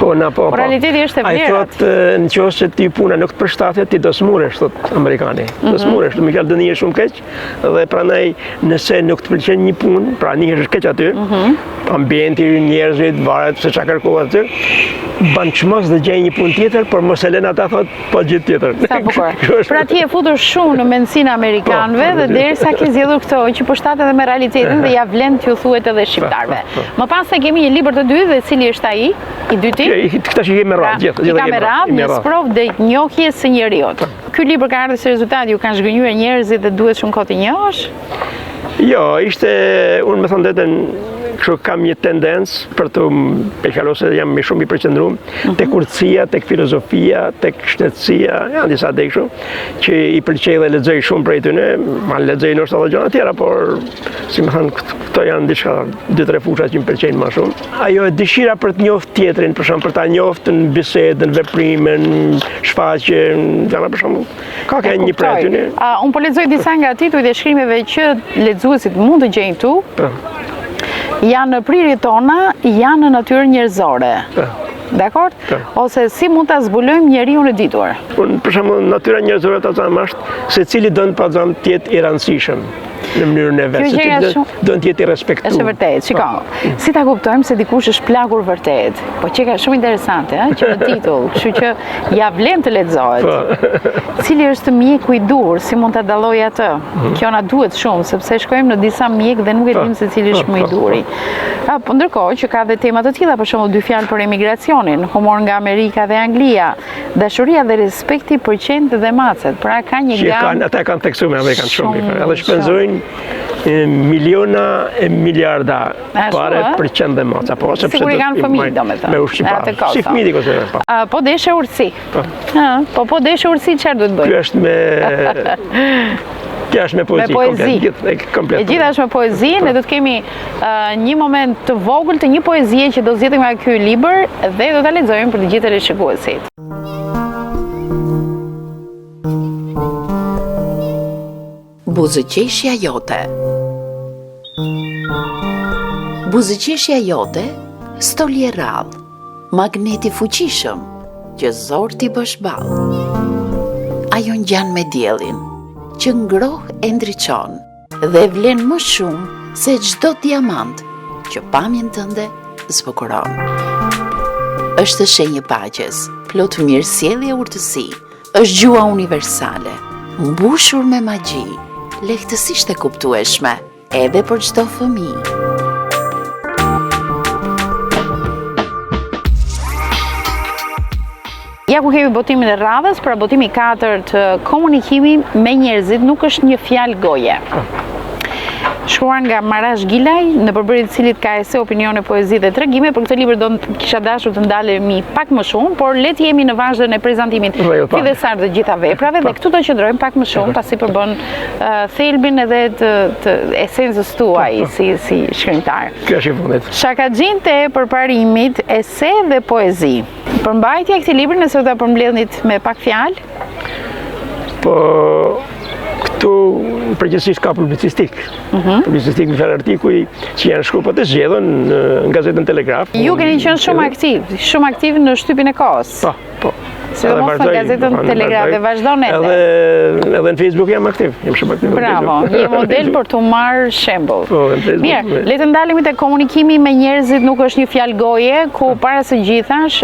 Po. Realiteti është e vlerat. Ai thotë në qoftë se ti puna nuk të përshtatet, ti do smuresh, thotë amerikani. Do smuresh, do më kallë dënie shumë keq, dhe prandaj nëse nuk të pëlqen një punë, pra nihesh keq aty, ambienti, njerëzit, varet se çka kërkohet aty, ban çmos dhe gjej një punë tjetër, por mos e lën ata thotë po gjithë tjetër. Sa bukur. Pra ti e futur shumë në mendsinë amerikanëve dhe derisa ke zgjedhur këto që përshtatet edhe me realitetin dhe ja vlen t'ju thuhet edhe shqiptarëve. Më pas se kemi një libër të dytë dhe cili është ai, i dyti? Këta që jemi radhë, gjithë. I ka me radhë, një sprovë dhe njohjes së njeriut. Ky libër ka ardhur si rezultat, ju kanë zhgënjur njerëzit dhe duhet shumë kohë të njohësh? Jo, ishte, unë me thonë detën, kështu kam një tendencë për të përkallose jam më shumë i përqendruar tek urtësia, tek filozofia, tek shtetësia, janë disa tek kështu që i pëlqej dhe lexoj shumë prej tyre, ma lexoj ndoshta edhe gjëra të tjera, por si më thënë këto janë diçka 2-3 fusha që më pëlqejnë më shumë. Ajo e dëshira për të njohur tjetrin, për shembull për ta njohur në bisedë, në veprime, në shfaqje, gjëra për shembull. Ka një prej tyre. Unë po lexoj disa nga titujt e shkrimeve që lexuesit mund të gjejnë këtu. Janë në prirjet tona, janë në natyrën njerëzore. Dakord? Ose si mund ta zbulojmë njeriu e ditur? Për shembull, natyra njerëzore ta them është se cili don pa them të jetë i rëndësishëm në mënyrën e vet, do të jetë i respektuar. Është vërtet, shiko. Si ta kuptojmë se dikush është plagur vërtet? Po që ka shumë interesante, që në titull, kështu që ja vlen të lexohet. Cili është mjeku i dur, si mund ta dalloj atë? Kjo na duhet shumë, sepse shkojmë në disa mjek dhe nuk e dim se cili është më i duri. Po ndërkohë që ka dhe tema të tilla, për shembull 2 fjalë për emigracionin, humor nga Amerika dhe Anglia, dashuria dhe respekti për qentë dhe macet. Pra ka një gamë. Ata kanë tekstuar me Amerikan shumë, edhe shpenzojnë miliona e miliarda pare për qenë dhe maca. Sigur i kanë fëmijë, domethënë. Me ushqipar. Si fëmijë diko se pa. Po deshe urtësi. Po deshe urtësi çfarë duhet bëj? Ky është me poezi. E gjitha është me poezi, ne do të kemi një moment të vogël të një poezie që do zgjedhim nga ky libër dhe do ta lexojmë për të gjithë teleshikuesit. Buzëqeshja jote. Buzëqeshja jote, stolje rrallë, magneti fuqishëm, që zor t'i bësh ballë. Ajo ngjan me diellin, që ngroh e ndriçon, dhe vlen më shumë se çdo diamant që pamjen tënde zbukuron. Është shenjë paqes, plot mirësjellje urtësi, është gjua universale, mbushur me magji, lehtësisht e kuptueshme, edhe për çdo fëmijë. Ja ku kemi botimin e radhës, pra botimi 4 të komunikimi me njerëzit nuk është një fjalë goje. Shkruar nga Marash Gilaj, në përbërje të cilit ka ese, opinione, poezi dhe tregime. Për këtë libër do të kisha dashur të ndalemi pak më shumë, por le të jemi në vazhdën e prezantimit fillestar të gjitha veprave dhe këtu do qëndrojmë pak më shumë, pasi përbën thelbin edhe të esencës tuaj si shkrimtar. Kjo është i fundit. Shakaxhinte e përparimit, ese dhe poezi. Përmbajtja e këtij libri, nëse do ta përmbledhnit me pak fjalë? Po këtu përgjithsisht ka publicistik. Publicistik në fjalë artikuj që janë shkruar po të zgjedhën në gazetën Telegraf. Ju keni qenë shumë aktiv në shtypin e kohës. Po. Sidomos në gazetën Telegraf dhe vazhdon edhe. Edhe në Facebook jam aktiv. Jam shumë aktiv. Bravo, je model për të marrë shembull. Mirë, le të ndalemi te komunikimi me njerëzit nuk është një fjalë goje, ku para së gjithash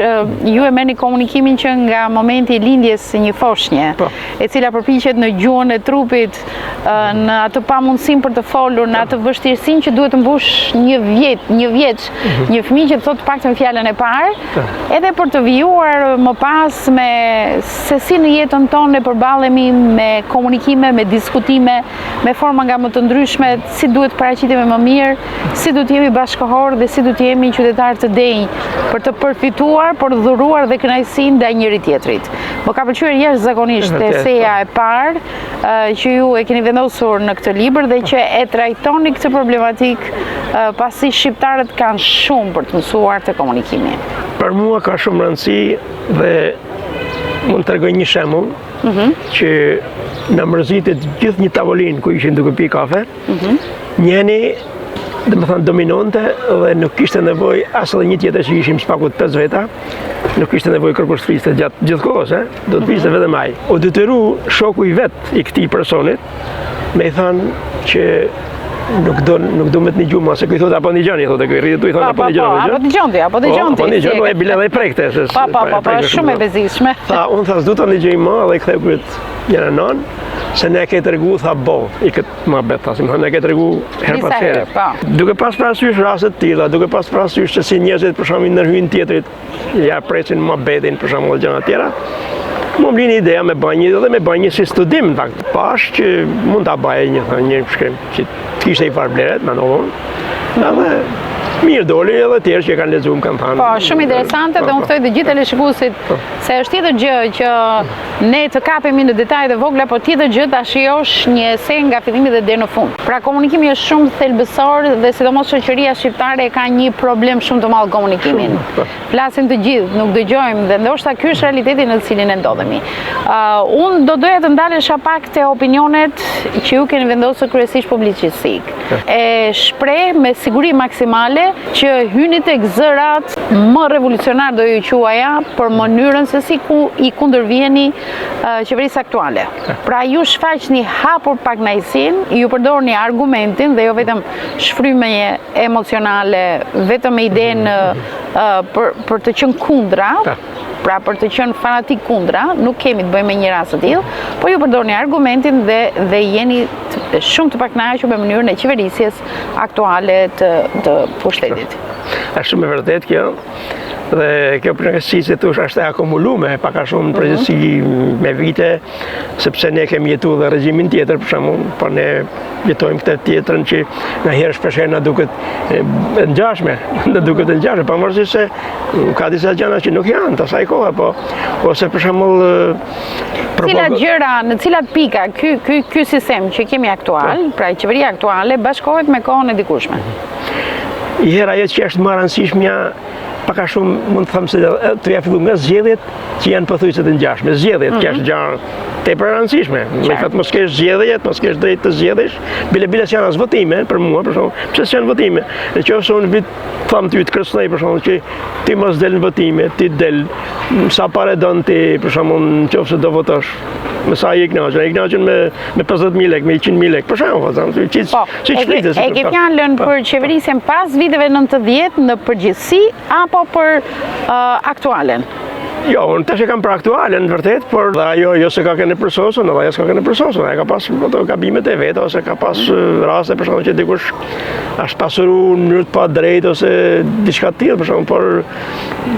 ju e merrni komunikimin që nga momenti i lindjes së një foshnje, e cila përpiqet në gjuhën e trupit, në atë pamundësinë për të folur, në atë vështirësinë që duhet të mbush një vjeç, një fëmijë që thotë paktën fjalën e parë, edhe për të vijuar më pas me se si në jetën tonë ne përballemi me komunikime, me diskutime, me forma nga më të ndryshme, si duhet paraqitemi më mirë, si duhet jemi bashkëkohor dhe si duhet jemi qytetar të denj për të përfituar, për të dhuruar dhe kënaqësinë ndaj njëri tjetrit. Më ka pëlqyer jashtëzakonisht eseja e parë që ju e keni vendosur në këtë libër dhe që e trajtoni këtë problematik, pasi shqiptarët kanë shumë për të mësuar të komunikimi. Për mua ka shumë rëndësi dhe mund të tregoj një shembull që na mërzitet gjithë një tavolinë ku ishin duke pi kafe. Njëri domethënë dominonte dhe nuk kishte nevojë as edhe një tjetër që ishim spakut 5 veta. Nuk kishte nevojë kërkosh fliste gjatë gjithë kohës, do të fliste vetëm ai. U detyru shoku i vet i këtij personit me i thënë që nuk do me të një gjumë, se këj thot apo një gjani, thotë këj rritë, i thonë apo një gjani. Apo një gjani, e bile dhe i prekte. Shumë e bezishme. Unë tha, s'du të një gjej ma, dhe i ktheu këtë njëra nanë, se ne ke të regu, tha bo, i këtë ma bet, tha, ne ke të regu her pas here. Duke pas prasysh raset tila, duke pas prasysh që si njerëzit për shumë nërhyjnë tjetrit, ja presin ma betin për shumë dhe gjëna tjera, më mblini ideja me banjë dhe me banjë si studim, në fakt. Pash që mund të baje një shkrim, që kishte i farë bleret, me novon, edhe mirë doli edhe tjerë që kanë lexuar kanë thënë. Po, shumë interesante dhe unë ftoj të gjithë teleshikuesit se është tjetër gjë që ne të kapemi në detajet e vogla, po tjetër gjë ta shijosh një esenë nga fillimi dhe deri në fund. Pra komunikimi është shumë thelbësor dhe sidomos shoqëria shqiptare ka një problem shumë të madh komunikimin. Flasim të gjithë, nuk dëgjojmë dhe ndoshta ky është realiteti në të cilin ne ndodhemi. Unë do doja të ndalesha pak te opinionet që ju keni vendosur kryesisht publicistik. E shpreh me siguri maksimale që hyni tek zërat më revolucionar do ju quaja për mënyrën se si i kundërviheni qeverisë aktuale. Pra ju shfaqni hapur pak kënaqësinë, ju përdorni argumentin dhe jo vetëm shfryme emocionale, vetëm me idenë për të qenë kundra. Pra për të qenë fanatik kundra, nuk kemi të bëjmë me një rast të tillë, por ju përdorni argumentin dhe jeni shumë të pakënaqur me mënyrën e qeverisjes aktuale të pushtetit. Është shumë e vërtetë kjo. Dhe kjo përgjithësi se thush është e akumuluar pak a shumë përgjithësi me vite, sepse ne kemi jetuar dhe regjimin tjetër, për shembull, por ne jetojmë këtë tjetrën që ngaherë shpesh na duket e ngjashme, pavarësisht se ka disa gjëra që nuk janë të asaj kohe, po ose për shembull cilat gjëra, në cilat pika ky sistem që kemi aktual, pra qeveria aktuale bashkohet me kohën e dikushme. Herë ajo që është më e rëndësishmja pak a shumë mund të them se të ja fillu nga zgjedhjet që janë pothuajse të ngjashme. Zgjedhjet që është gjë tepër e rëndësishme. Me fat mos kesh zgjedhjet, mos kesh drejt të zgjedhësh, bile janë as votime për mua për shembull. Pse s'janë votime? Nëse unë vit tham ty të kërcënoj për shembull që ti mos del në votime, ti del sa parë don ti për shembull nëse do votosh. Me sa i Ignaqën me 50.000 lekë, me 100.000 lekë, për shembull, e ke fjalën për qeverisjen pas viteve 90 në përgjithësi apo për aktualen? Jo, unë tash e kam për aktualen, vërtet, por ajo jo se ka kënë për sosën, edhe ajo s'ka kënë për sosën, ajo ka pas gabimet e vetë, ose ka pas raste, për shembull, që dikush është pasuru në mënyrë të pa drejtë, ose diçka të tillë, për shembull, por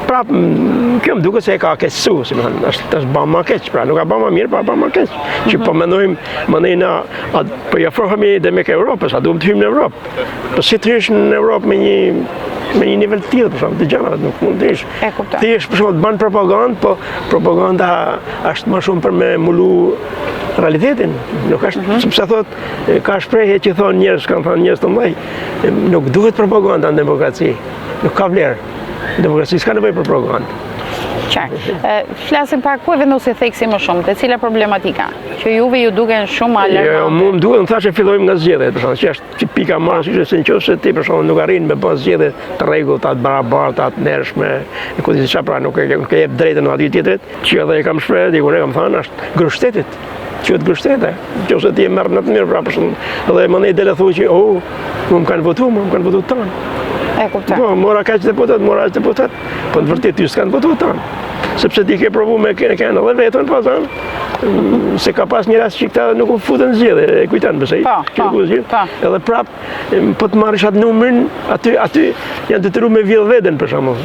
prap, kjo më duket se e ka keqësu, si më thënë, është bëmë ma keq, pra nuk ka bëmë ma mirë, pa bëmë ma keq, që po mendojmë na, po i afrohemi dhe me ke Europës, a duhem të hymë në Europë, po si të hysh në Europë me një nivel të tillë, për shembull, të gjëra nuk mund të hysh. Thjesht për shembull të bën propagandë, po propaganda është më shumë për me mulu realitetin. Nuk është sepse thotë ka shprehje që thonë njerëz, kanë thënë njerëz të mëdhenj, nuk duhet propaganda në demokraci. Nuk ka vlerë. Demokraci s'ka nevojë për propagandë. Flasim pak ku e vendosi theksi më shumë, te cila problematika, që juve ju duken shumë alarmante. Jo, mu më duhet, më thashë fillojmë nga zgjedhjet, për shembull, që është pika më e rëndësishme se nëse ti për shembull nuk arrin me bën zgjedhje të rregullta, të barabarta, të ndershme, ku di çfarë pra nuk e jep drejtën aty tjetrit, që edhe e kam shprehur, diku ne kam thënë, është grushtetit. Qëtë grushtete, nëse ti e merr në të mirë, pra për shembull, edhe më ne dele thuaj që më kanë votuar tonë. Po, mora kaq deputet, po në vërtet ty s'kanë votuar tonë. Sepse ti ke provu me kanë edhe vetën pas se ka pas një rast që këta nuk u futën zgjedhje, e kujton besoj. Edhe prap po të marrësh atë numrin, aty janë detyruar me vjedh veten për shembull.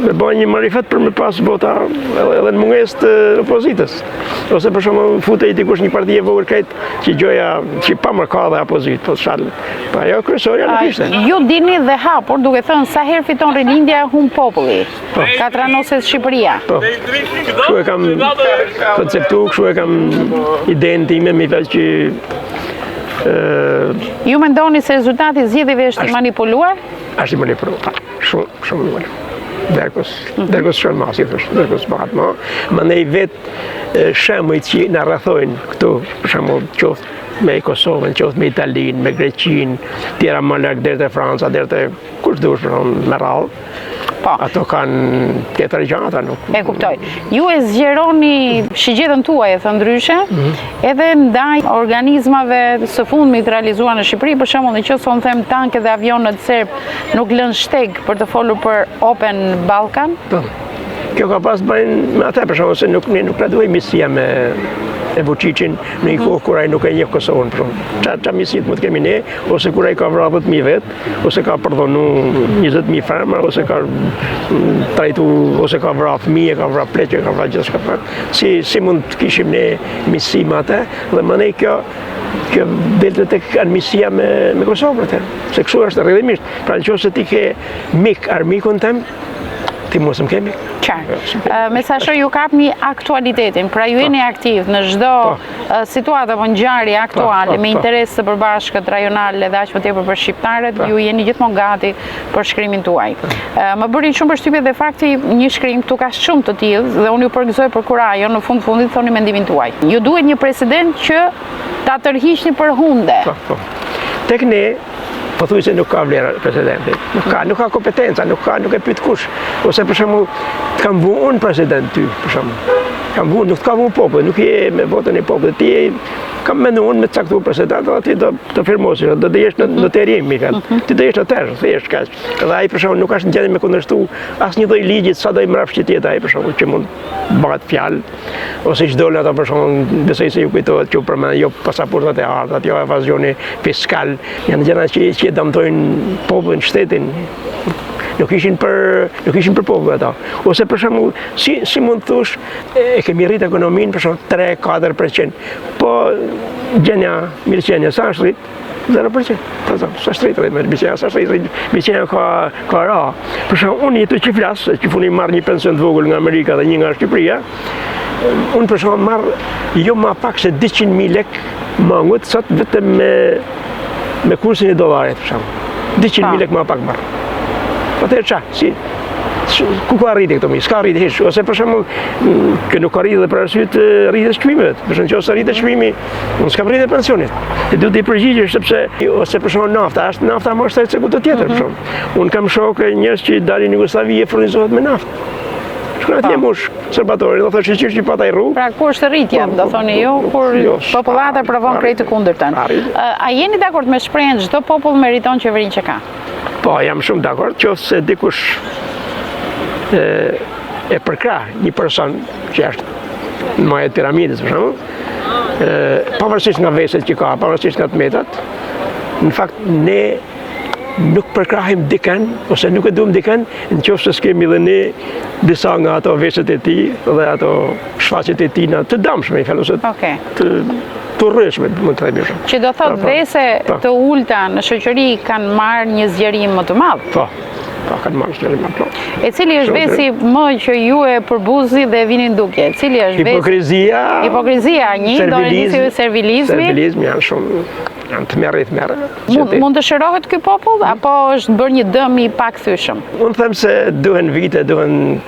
Me bën një marifet për me pas vota edhe në mungesë të opozitës. Ose për shembull futej dikush një parti e vogël krejt që gjoja që pa më ka dhe opozitë, po shal. Po ajo kryesorja nuk ishte. Ju dini dhe hapur duke thënë sa herë fiton Rilindja humb populli. Ka tranoset Shqipëria. Kështu e kam konceptu, kështu e kam idenë time me vetë që ju mendoni se rezultati i zgjedhjeve është i manipuluar? Është i manipuluar. Shumë i manipuluar. Dërgos shumë masi, dërgos bëhat ma. Më nej vetë shemujt që në rrethojnë këtu, për shembull qoftë me Kosovën, qoftë me Italinë, me Greqinë, tjera më larg deri te Franca, deri te kush duhet për shembull me radhë. Ato kanë tjetër gjëra, ata nuk. E kuptoj. Ju e zgjeroni shigjetën tuaj, e thënë ndryshe, edhe ndaj organizmave së fundmi të realizuar në Shqipëri, për shembull, nëse unë them tanket dhe avionët serb nuk lënë shteg për të folur për Open Balkan. Kjo ka pas bëjnë me atë, për shembull, se nuk na duhet misia me Vučićin në një kohë kur ai nuk e njeh Kosovën, për shembull. Çfarë misit mund të kemi ne, ose kur ai ka vrarë 10.000 vet, ose ka përdhonu 20.000 ferma, ose ka trajtu, ose ka vrarë fëmijë, ka vrarë pleqe, ka vrarë gjithçka. Si mund të kishim ne misi me atë, dhe më ne kjo delte tek misia me Kosovën atë. Se kështu është rrjedhimisht. Pra nëse ti ke mik armikun tëm, ti mos më kemi. Me sa shoh ju kapni aktualitetin, pra ju jeni aktiv në çdo situatë apo ngjarje aktuale me interes të përbashkët rajonale dhe aq më tepër për shqiptarët, ju jeni gjithmonë gati për shkrimin tuaj. Më bëri shumë përshtypje dhe fakti një shkrim këtu ka shumë të tillë dhe unë ju përgëzoj për kurajon, në fundit thoni mendimin tuaj. Ju duhet një president që ta tërhiqni për hunde. Tek ne pothuajse nuk ka vlerë presidenti. Nuk ka kompetenca, nuk e pyet kush. Ose për shembull, kam vu unë president ty, për shembull. Kam vënë, nuk ka vënë popull, nuk je me votën e popullit. Ti kam menduar me caktuar president, aty do të firmosh, do të jesh në terim, Mikael. Ti do jesh në terr, thjesht kaq. Edhe ai për shkak nuk është në gjendje me kundërshtu asnjë lloj ligjit, sa do i mrapsh tjetër ai për shkak që mund bëhet fjalë ose çdo ata për shkak besoj se ju kujtohet që përmend jo pasaportat e ardhat, jo evazioni fiskal, janë gjëra që dëmtojnë popullin, shtetin. Nuk ishin për popull ata. Ose për shembull, si mund të thosh, e kemi rrit ekonominë për shembull 3-4%. Po mirëqenia sa është rrit? 0%. Sa është rrit me mirëqenia, sa është rrit mirëqenia ka ra. Për shembull, unë jetë që flas, që funi marr një pension të vogël nga Amerika dhe një nga Shqipëria, unë për shembull marr jo më pak se 200.000 lek mangut sot vetëm me kursin e dollarit për shembull. 200.000 lek më pak marr. Atëherë qa, ku ka arriti këto mi? S'ka arriti hiç. Ose për shembull, që nuk ka arriti dhe për arsye të rritjes çmimeve. Për shembull, nëse rritet çmimi, unë s'kam rritë pensionit. Ti duhet të përgjigjesh sepse ose për shembull nafta më është se kudo tjetër për shembull. Unë kam shokë njerëz që dalin në Jugosllavi e furnizohet me naftë. Shkon atje mush serbatori, do thoshë që pata i rrugë. Pra ku është rritja, do thoni ju, kur popullata provon krejt të kundërtën. A jeni dakord me shprehjen çdo popull meriton qeverinë që ka? Po, jam shumë dakord, qoftë dikush e përkrah një person që është në majët piramidës, për shembull, pavarësisht nga veset që ka, pavarësisht nga tmetat, në fakt ne nuk përkrahim dikën ose nuk e duam dikën nëse s'kemi dhe ne disa nga ato veset e tij dhe ato shfaqjet e tij të dëmshme, ose të rreshme, më të themi shumë. Që do thotë vese të ulta në shoqëri kanë marrë një zgjerim më të madh. Po, kanë marrë zgjerim më të madh. E cili është vesi më që ju e përbuzi dhe vini ndukje? Cili është vesi? Hipokrizia, servilizmi. Servilizmi janë të merrit. Mund të shërohet ky popull apo është bërë një dëm i pakthyeshëm? Unë them se duhen vite, duhen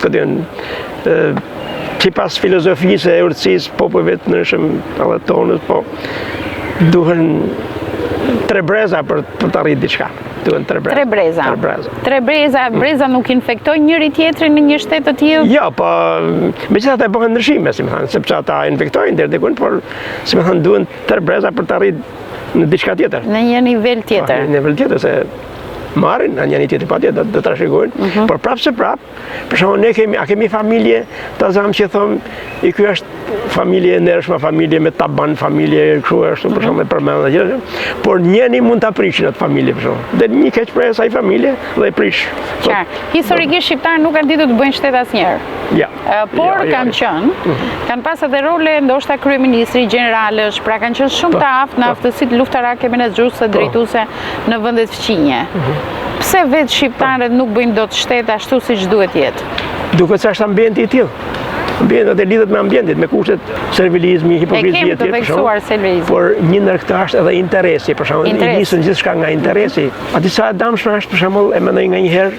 sipas filozofisë e urtësisë popujve të ndryshëm edhe tonës, po duhen tre breza për të arritur diçka. Duhen tre breza. Breza nuk infektojnë njëri tjetrin në një shtet të tillë? Jo, po megjithatë bëhen ndryshime, si më thënë, sepse ata infektojnë deri diku, por si më thënë duhen tre breza për të arritur në diçka tjetër. Në një nivel tjetër. Në nivel tjetër se marrin, në një tjetër patjetër do të trashëgojnë, por prapë se prapë, për shembull ne kemi familje, ta zam që thon, ky është familje e ndershme, familje me taban, familje kështu ashtu për shembull përmend atje, por njëri mund ta prishë atë familje për shembull. Dhe një keq për asaj familje dhe e prish. Qartë. Historikisht shqiptarët nuk kanë ditur të bëjnë shtet asnjëherë. Ja. Por kanë pas edhe role ndoshta kryeministri, generalësh, pra kanë qenë shumë të aftë në aftësitë luftarake menaxhuese, drejtuese në vendet fqinje. Pse vetë shqiptarët nuk bëjnë dot shtet ashtu siç duhet jetë? Duket se është ambienti i tillë. Ambientet e lidhet me ambientit, me kushtet servilizmi, hipokrizia të tjerë. Por një ndër këto është edhe interesi, për shembull, i nisën gjithçka nga interesi. A disa dëmshme është për shembull, e mendoj nganjëherë,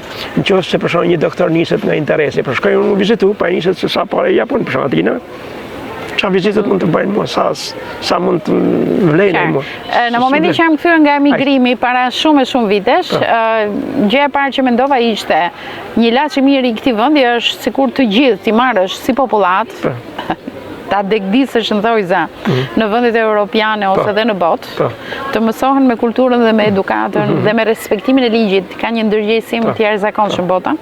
nëse për shembull një doktor niset nga interesi, për shkoj unë vizitu, pa niset se sa parë japon për shembull atina. Çfarë vizitat mund të bëjnë mua, sa mund të vlejnë mua. Në momentin që jam kthyer nga emigrimi para shumë vitesh, gjëja e parë që mendova ishte një ilaç i mirë i këtij vendi është sikur të gjithë ti marrësh si popullat, ta degdisësh në thojza në vendet europiane ose edhe në botë, të mësohen me kulturën dhe me edukatën dhe me respektimin e ligjit, ka një ndërgjegjësim të jashtëzakonshëm bota.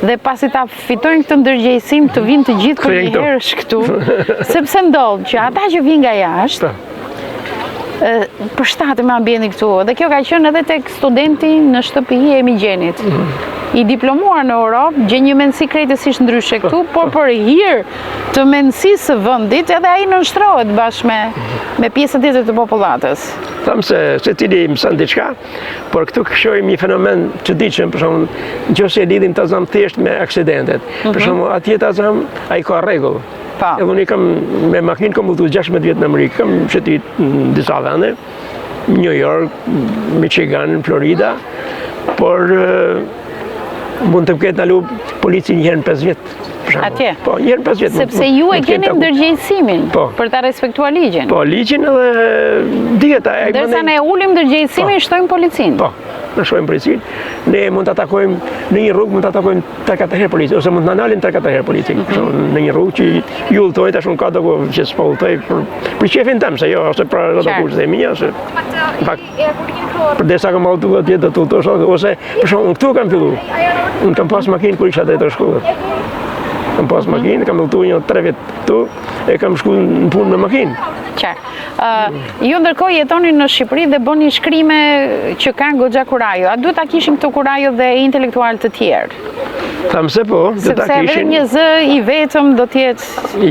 Dhe pasi ta fitojnë këtë ndërgjegjësim të vinë të gjithë për një herësh këtu, sepse ndodh që ata që vinë nga jashtë përshtaten me ambientin këtu. Dhe kjo ka qenë edhe tek studenti në shtëpi e emigjenit. I diplomuar në Europë, gjen një mendësi krejtësisht ndryshe këtu, por për hir të mendësisë së vendit, edhe ai nënshtrohet bashkë me pjesën tjetër të popullatës. Them se secili mëson diçka, por këtu shohim një fenomen çuditshëm, për shembull, nëse e lidhim Tazam thjesht me aksidentet. Për shembull, atje Tazam ai ka rregull. Edhe unë kam me makinë kam udhëtuar 16 vjet në Amerikë, kam shëtit në disa vende, New York, Michigan, Florida, por mund të ketë ndalu polici një herë në 5 vjet. Atje? Po, një herë në 5 vjet. Sepse ju e keni ndërgjegjësimin për ta respektuar ligjin. Po, ligjin edhe dieta. Ndërsa ne ulim ndërgjegjësimin, shtojmë policinë. Po. na shohim policin, ne mund të atakojmë në një rrugë, mund të atakojmë 3-4 herë policin, ose mund të na nalin 3-4 herë policin. Në një rrugë që ju udhtojnë, tash unë ka do që s'po udhtoj për qefin tëm, se jo, ose për ato kushte e mia, ose për desa kam udhtuar atje do të udhtosh, ose për shembull këtu kam filluar. Unë kam pas makinë kur isha drejtor shkollës. Kam pas makinë, kam udhtuar një 3 vjet këtu, e kam shkuar në punë me makinë. Ju ndërkohë jetoni në Shqipëri dhe bëni shkrime që kanë goxha kurajo. A duhet ta kishim këto kurajo dhe intelektual të tjerë? Tham se po, do ta kishin. Sepse një zë i vetëm do të jetë i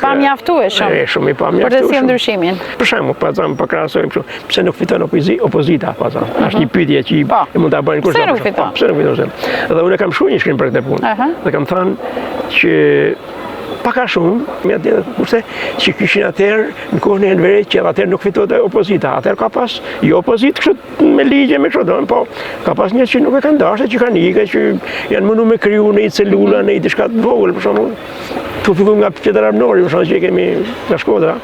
pamjaftueshëm. Shumë i pamjaftueshëm. Për të sjellë ndryshimin. Për shembull, po krahasojmë kështu, pse nuk fiton opozita, po thon. Është një pyetje që mund ta bëjnë kushdo. Pse nuk fiton? Dhe unë kam shkruar një shkrim për këtë punë. Dhe kam thënë që paka shumë, me atje kurse që kishin atëherë në kohën e Enverit që atëherë nuk fitote opozita. Atëherë ka pas jo opozitë kështu me ligje me kështu, po ka pas njerëz që nuk e kanë dashur, që kanë ikë, që janë munduar me kriju në një celula, në një diçka të vogël, për shembull. Tu fillon nga Pjetar Arnori, për shembull, që kemi nga Shkodra,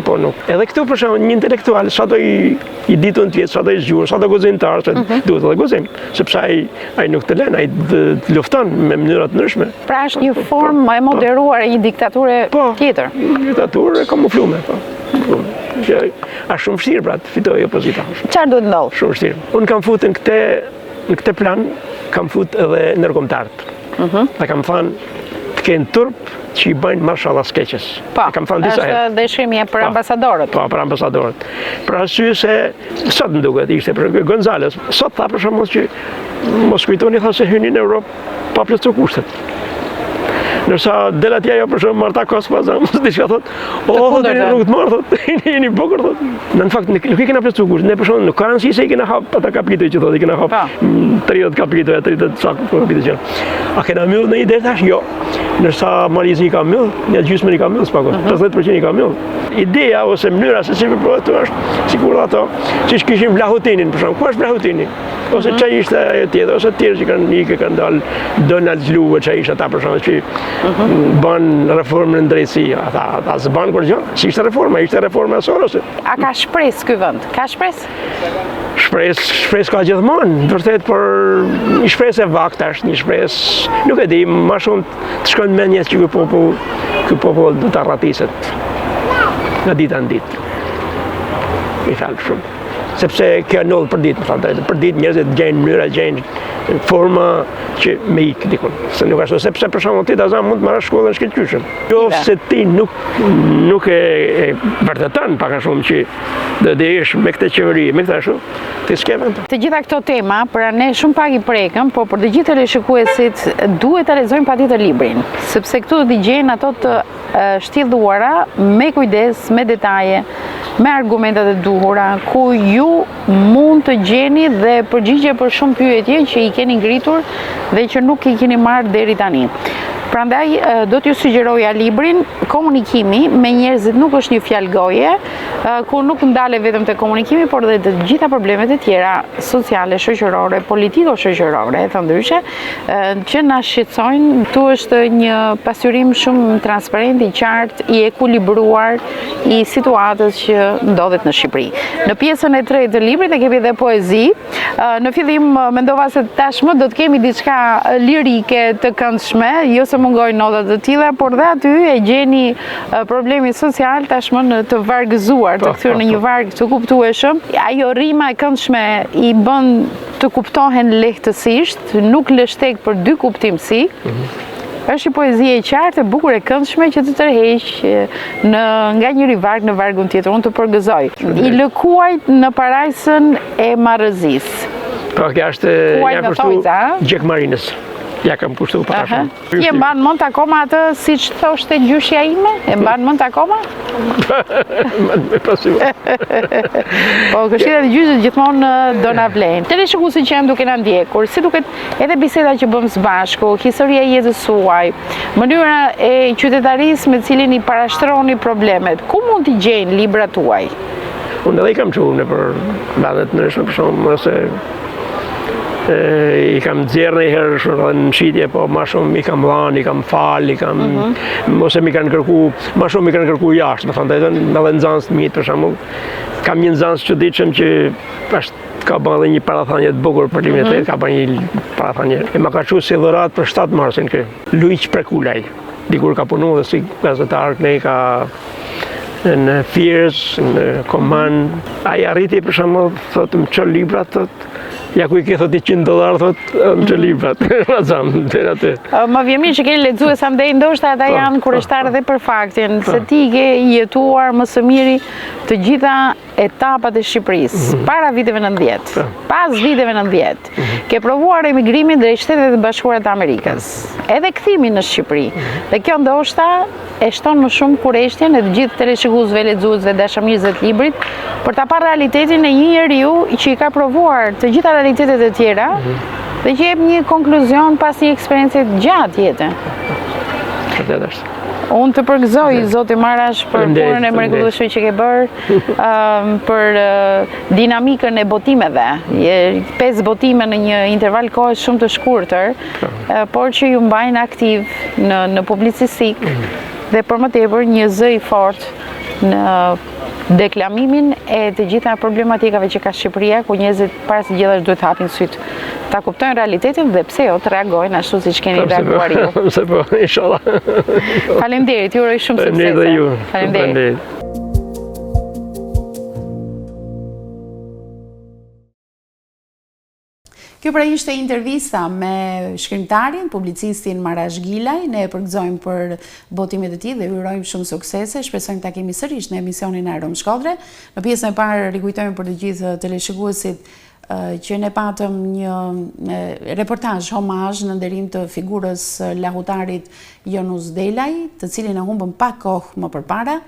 po nuk. Edhe këtu për shembull një intelektual sa do i ditun tjetër, sa do i zgjuar, sa do gozimtar, duhet të gozim, sepse ai nuk të lën, ai lufton me mënyra të ndryshme. Pra është një formë e moderuar e një diktature tjetër. Diktaturë kamufluar, po. Është shumë vështirë pra të fitoj opozita. Çfarë duhet ndodh? Shumë vështirë. Unë kam futur në këtë plan, kam futur edhe ndërkombëtarët. Dhe kam thënë të kenë turp që i bëjnë mashallah skeqes. Kam thënë disa herë. Është dëshirë për ambasadorët. Po, për ambasadorët. Për arsye se sot më duket ishte për Gonzales. Sot tha për shembull që mos kujtoni tha se hyni në Europë pa plotësuar kushtet. Nërsa del atje ajo për shumë Marta Kospa, mos diçka thot, dhe në rrugë të marrë, thot, jeni bukur, thot. Në fakt, nuk i kena plotësuar kushtet, ne për shumë, nuk ka rëndësi se i kena hap ata kapitoj që thot, i kena hap 30 kapitoj, 30 kapitoj që. A kena mbyll në ide tash? Jo. Nërsa Marizi i ka mbyll, një gjysmën i ka mbyll, s'pakon, 30% i ka mbyll. Ideja ose mënyra se si përprohet të është sikur ato, siç kishim Vlahutinin, për shembull. Ku është Vlahutini? Ose çaj ishte ajo tjetër, ose të tjerë që kanë dalë Donald Luve, çaj ishte ata për shembull që bën reformën në drejtësi. Ata s'ban kur gjë. Si ishte reforma e Sorosit. A ka shpresë ky vend? Ka shpresë? Shpresë ka gjithmonë, vërtet, por një shpresë e vaktë është, një shpresë, nuk e di, më shumë të shkojnë mendjes që ky popull do të arratiset nga dita në ditë. I falë shumë. Sepse kjo ndodh për ditë, për ditë njerëzit gjejnë mënyra, gjejnë forma që me ikë dikun. Se nuk ashtu, sepse për shembull ti Tazan mund të marrësh shkollën shkëlqyshëm. Jo se ti nuk e vërteton pak a shumë që do të jesh me këtë qeveri, me këtë ashtu, ti s'ke vend. Të gjitha këto tema, pra ne shumë pak i prekëm, po për të gjithë teleshikuesit duhet ta lexojnë patjetër librin, sepse këtu do t'i gjejnë ato të shtjelluara me kujdes, me detaje, me argumentat e duhura, ku ju mund të gjeni dhe përgjigje për shumë pyetje që i keni ngritur dhe që nuk i keni marrë deri tani. Prandaj do t'ju sugjeroja librin Komunikimi me njerëzit nuk është një fjalë goje, ku nuk ndalet vetëm te komunikimi, por dhe të gjitha problemet e tjera sociale, shoqërore, politiko-shoqërore, të ndryshe, që na shqetësojnë. Ktu është një pasyrim shumë transparent, i qartë, i ekuilibruar i situatës që ndodhet në Shqipëri. Në pjesën e tretë të librit e kemi dhe poezi. Në fillim mendova se tashmë do të kemi diçka lirike të këndshme, jo se mungojnë notat të tilla, por dhe aty e gjeni problemi social tashmë në të vargëzuar, të kthyer në një varg të kuptueshëm. Ajo rima e këndshme i bën të kuptohen lehtësisht, nuk lë shtek për dy kuptimsi. Është një poezi e qartë, e bukur, e këndshme që të tërheq nga njëri varg në vargun tjetër. Unë të përgëzoj. I lëkuajt në parajsën e marrëzisë. Po, kjo është ja kushtu Gjek Marinës. Ja kam kushtu pa tashmë. Ti e mban mend akoma atë siç thoshte gjyshja ime? E mban mend akoma? Po, këshillat e gjyshit gjithmonë do na vlejnë. Teleshikuesit që janë duke na ndjekur, si duket edhe biseda që bëm së bashku, historia e jetës suaj, mënyra e qytetarisë me cilin i parashtroni problemet, ku mund t'i gjejnë librat tuaj? Unë edhe i kam çuar nëpër bandet ndryshme, për shembull, ose I kam dzerë në herë në shitje, po ma shumë i kam dhanë, i kam falë, ose mi kanë kërku, ma shumë mi kanë kërku jashtë, më thonë të edhe në nxënës të mitë, për shembull. Kam një nxënës që ditëshëm që ka bërë dhe një parathanje të bukur për limin e tretë, ka bërë një parathanje. E ma ka që si dhërat për 7 marsin kë, Luiq Prekulaj, dikur ka punu dhe si gazetar kënej ka në Fiers, në Koman. Aja arriti për shembull, thotë më çon libra, thotë, ja ku i ke thot $100, thot, në që librat, Më vjen mirë që ke lexuar sa ndej, ndoshta ata janë kurështarë dhe për faktin, se ti ke jetuar më së miri të gjitha etapat e Shqipërisë, para viteve 90, pas viteve 90, ke provuar emigrimin drejt Shtetet e Bashkuara të Amerikës, edhe kthimin në Shqipëri, dhe kjo ndoshta e shton më shumë kurreshtjen e të gjithë teleshikuesve, lexuesve, dashamirësve të librit, për ta parë realitetin e një njeriu që i ka provuar të gjitha realitetet e tjera dhe që jep një konkluzion pas një eksperiencë gjatë jete. Unë të përgëzoj, Zoti Marash, për punën e mrekullueshme që ke bërë, për dinamikën e botimeve. 5 botime në një interval kohë shumë të shkurtër, por që ju mbajnë aktiv në publicistik dhe për më tepër një zë i fortë në deklamimin e të gjitha problematikave që ka Shqipëria, ku njerëzit para se gjithashtu duhet hapin syt, ta kuptojnë realitetin dhe pse jo të reagojnë ashtu siç keni reaguar ju. Pse po, inshallah. Faleminderit, ju uroj shumë suksese. Faleminderit. Kjo pra ishte intervista me shkrimtarin, publicistin Marash Gilaj. Ne e përgëzojmë për botimet e tij dhe ju urojmë shumë suksese. Shpresojmë ta kemi sërish në emisionin e Arom Shkodre. Në pjesën e parë rikujtojmë për të gjithë teleshikuesit që ne patëm një reportazh homazh në nderim të figurës lahutarit Jonus Delaj, të cilin e humbëm pak kohë më përpara.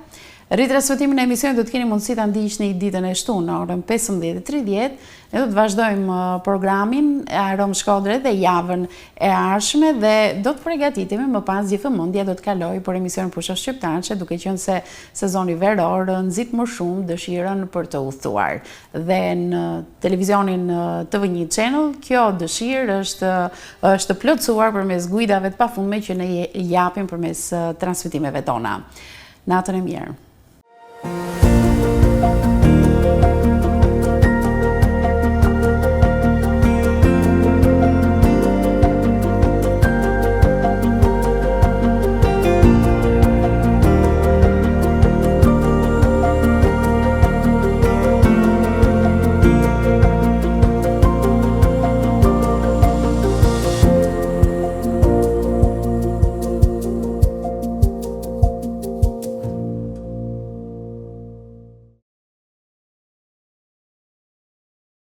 Ritransmetimin e emisionit do të keni mundësi ta ndiqni ditën e shtunë në orën 15:30. Ne do të vazhdojmë programin e Arom Shkodre dhe javën e ardhshme dhe do të përgatitemi më pas gjithëmendja do të kaloj për emisionin Pushosh Shqiptarçe, duke qenë se sezoni veror nxit më shumë dëshirën për të udhëtuar. Dhe në televizionin TV1 Channel kjo dëshirë është plotësuar përmes guidave të pafundme që ne japim përmes transmetimeve tona. Natën e mirë.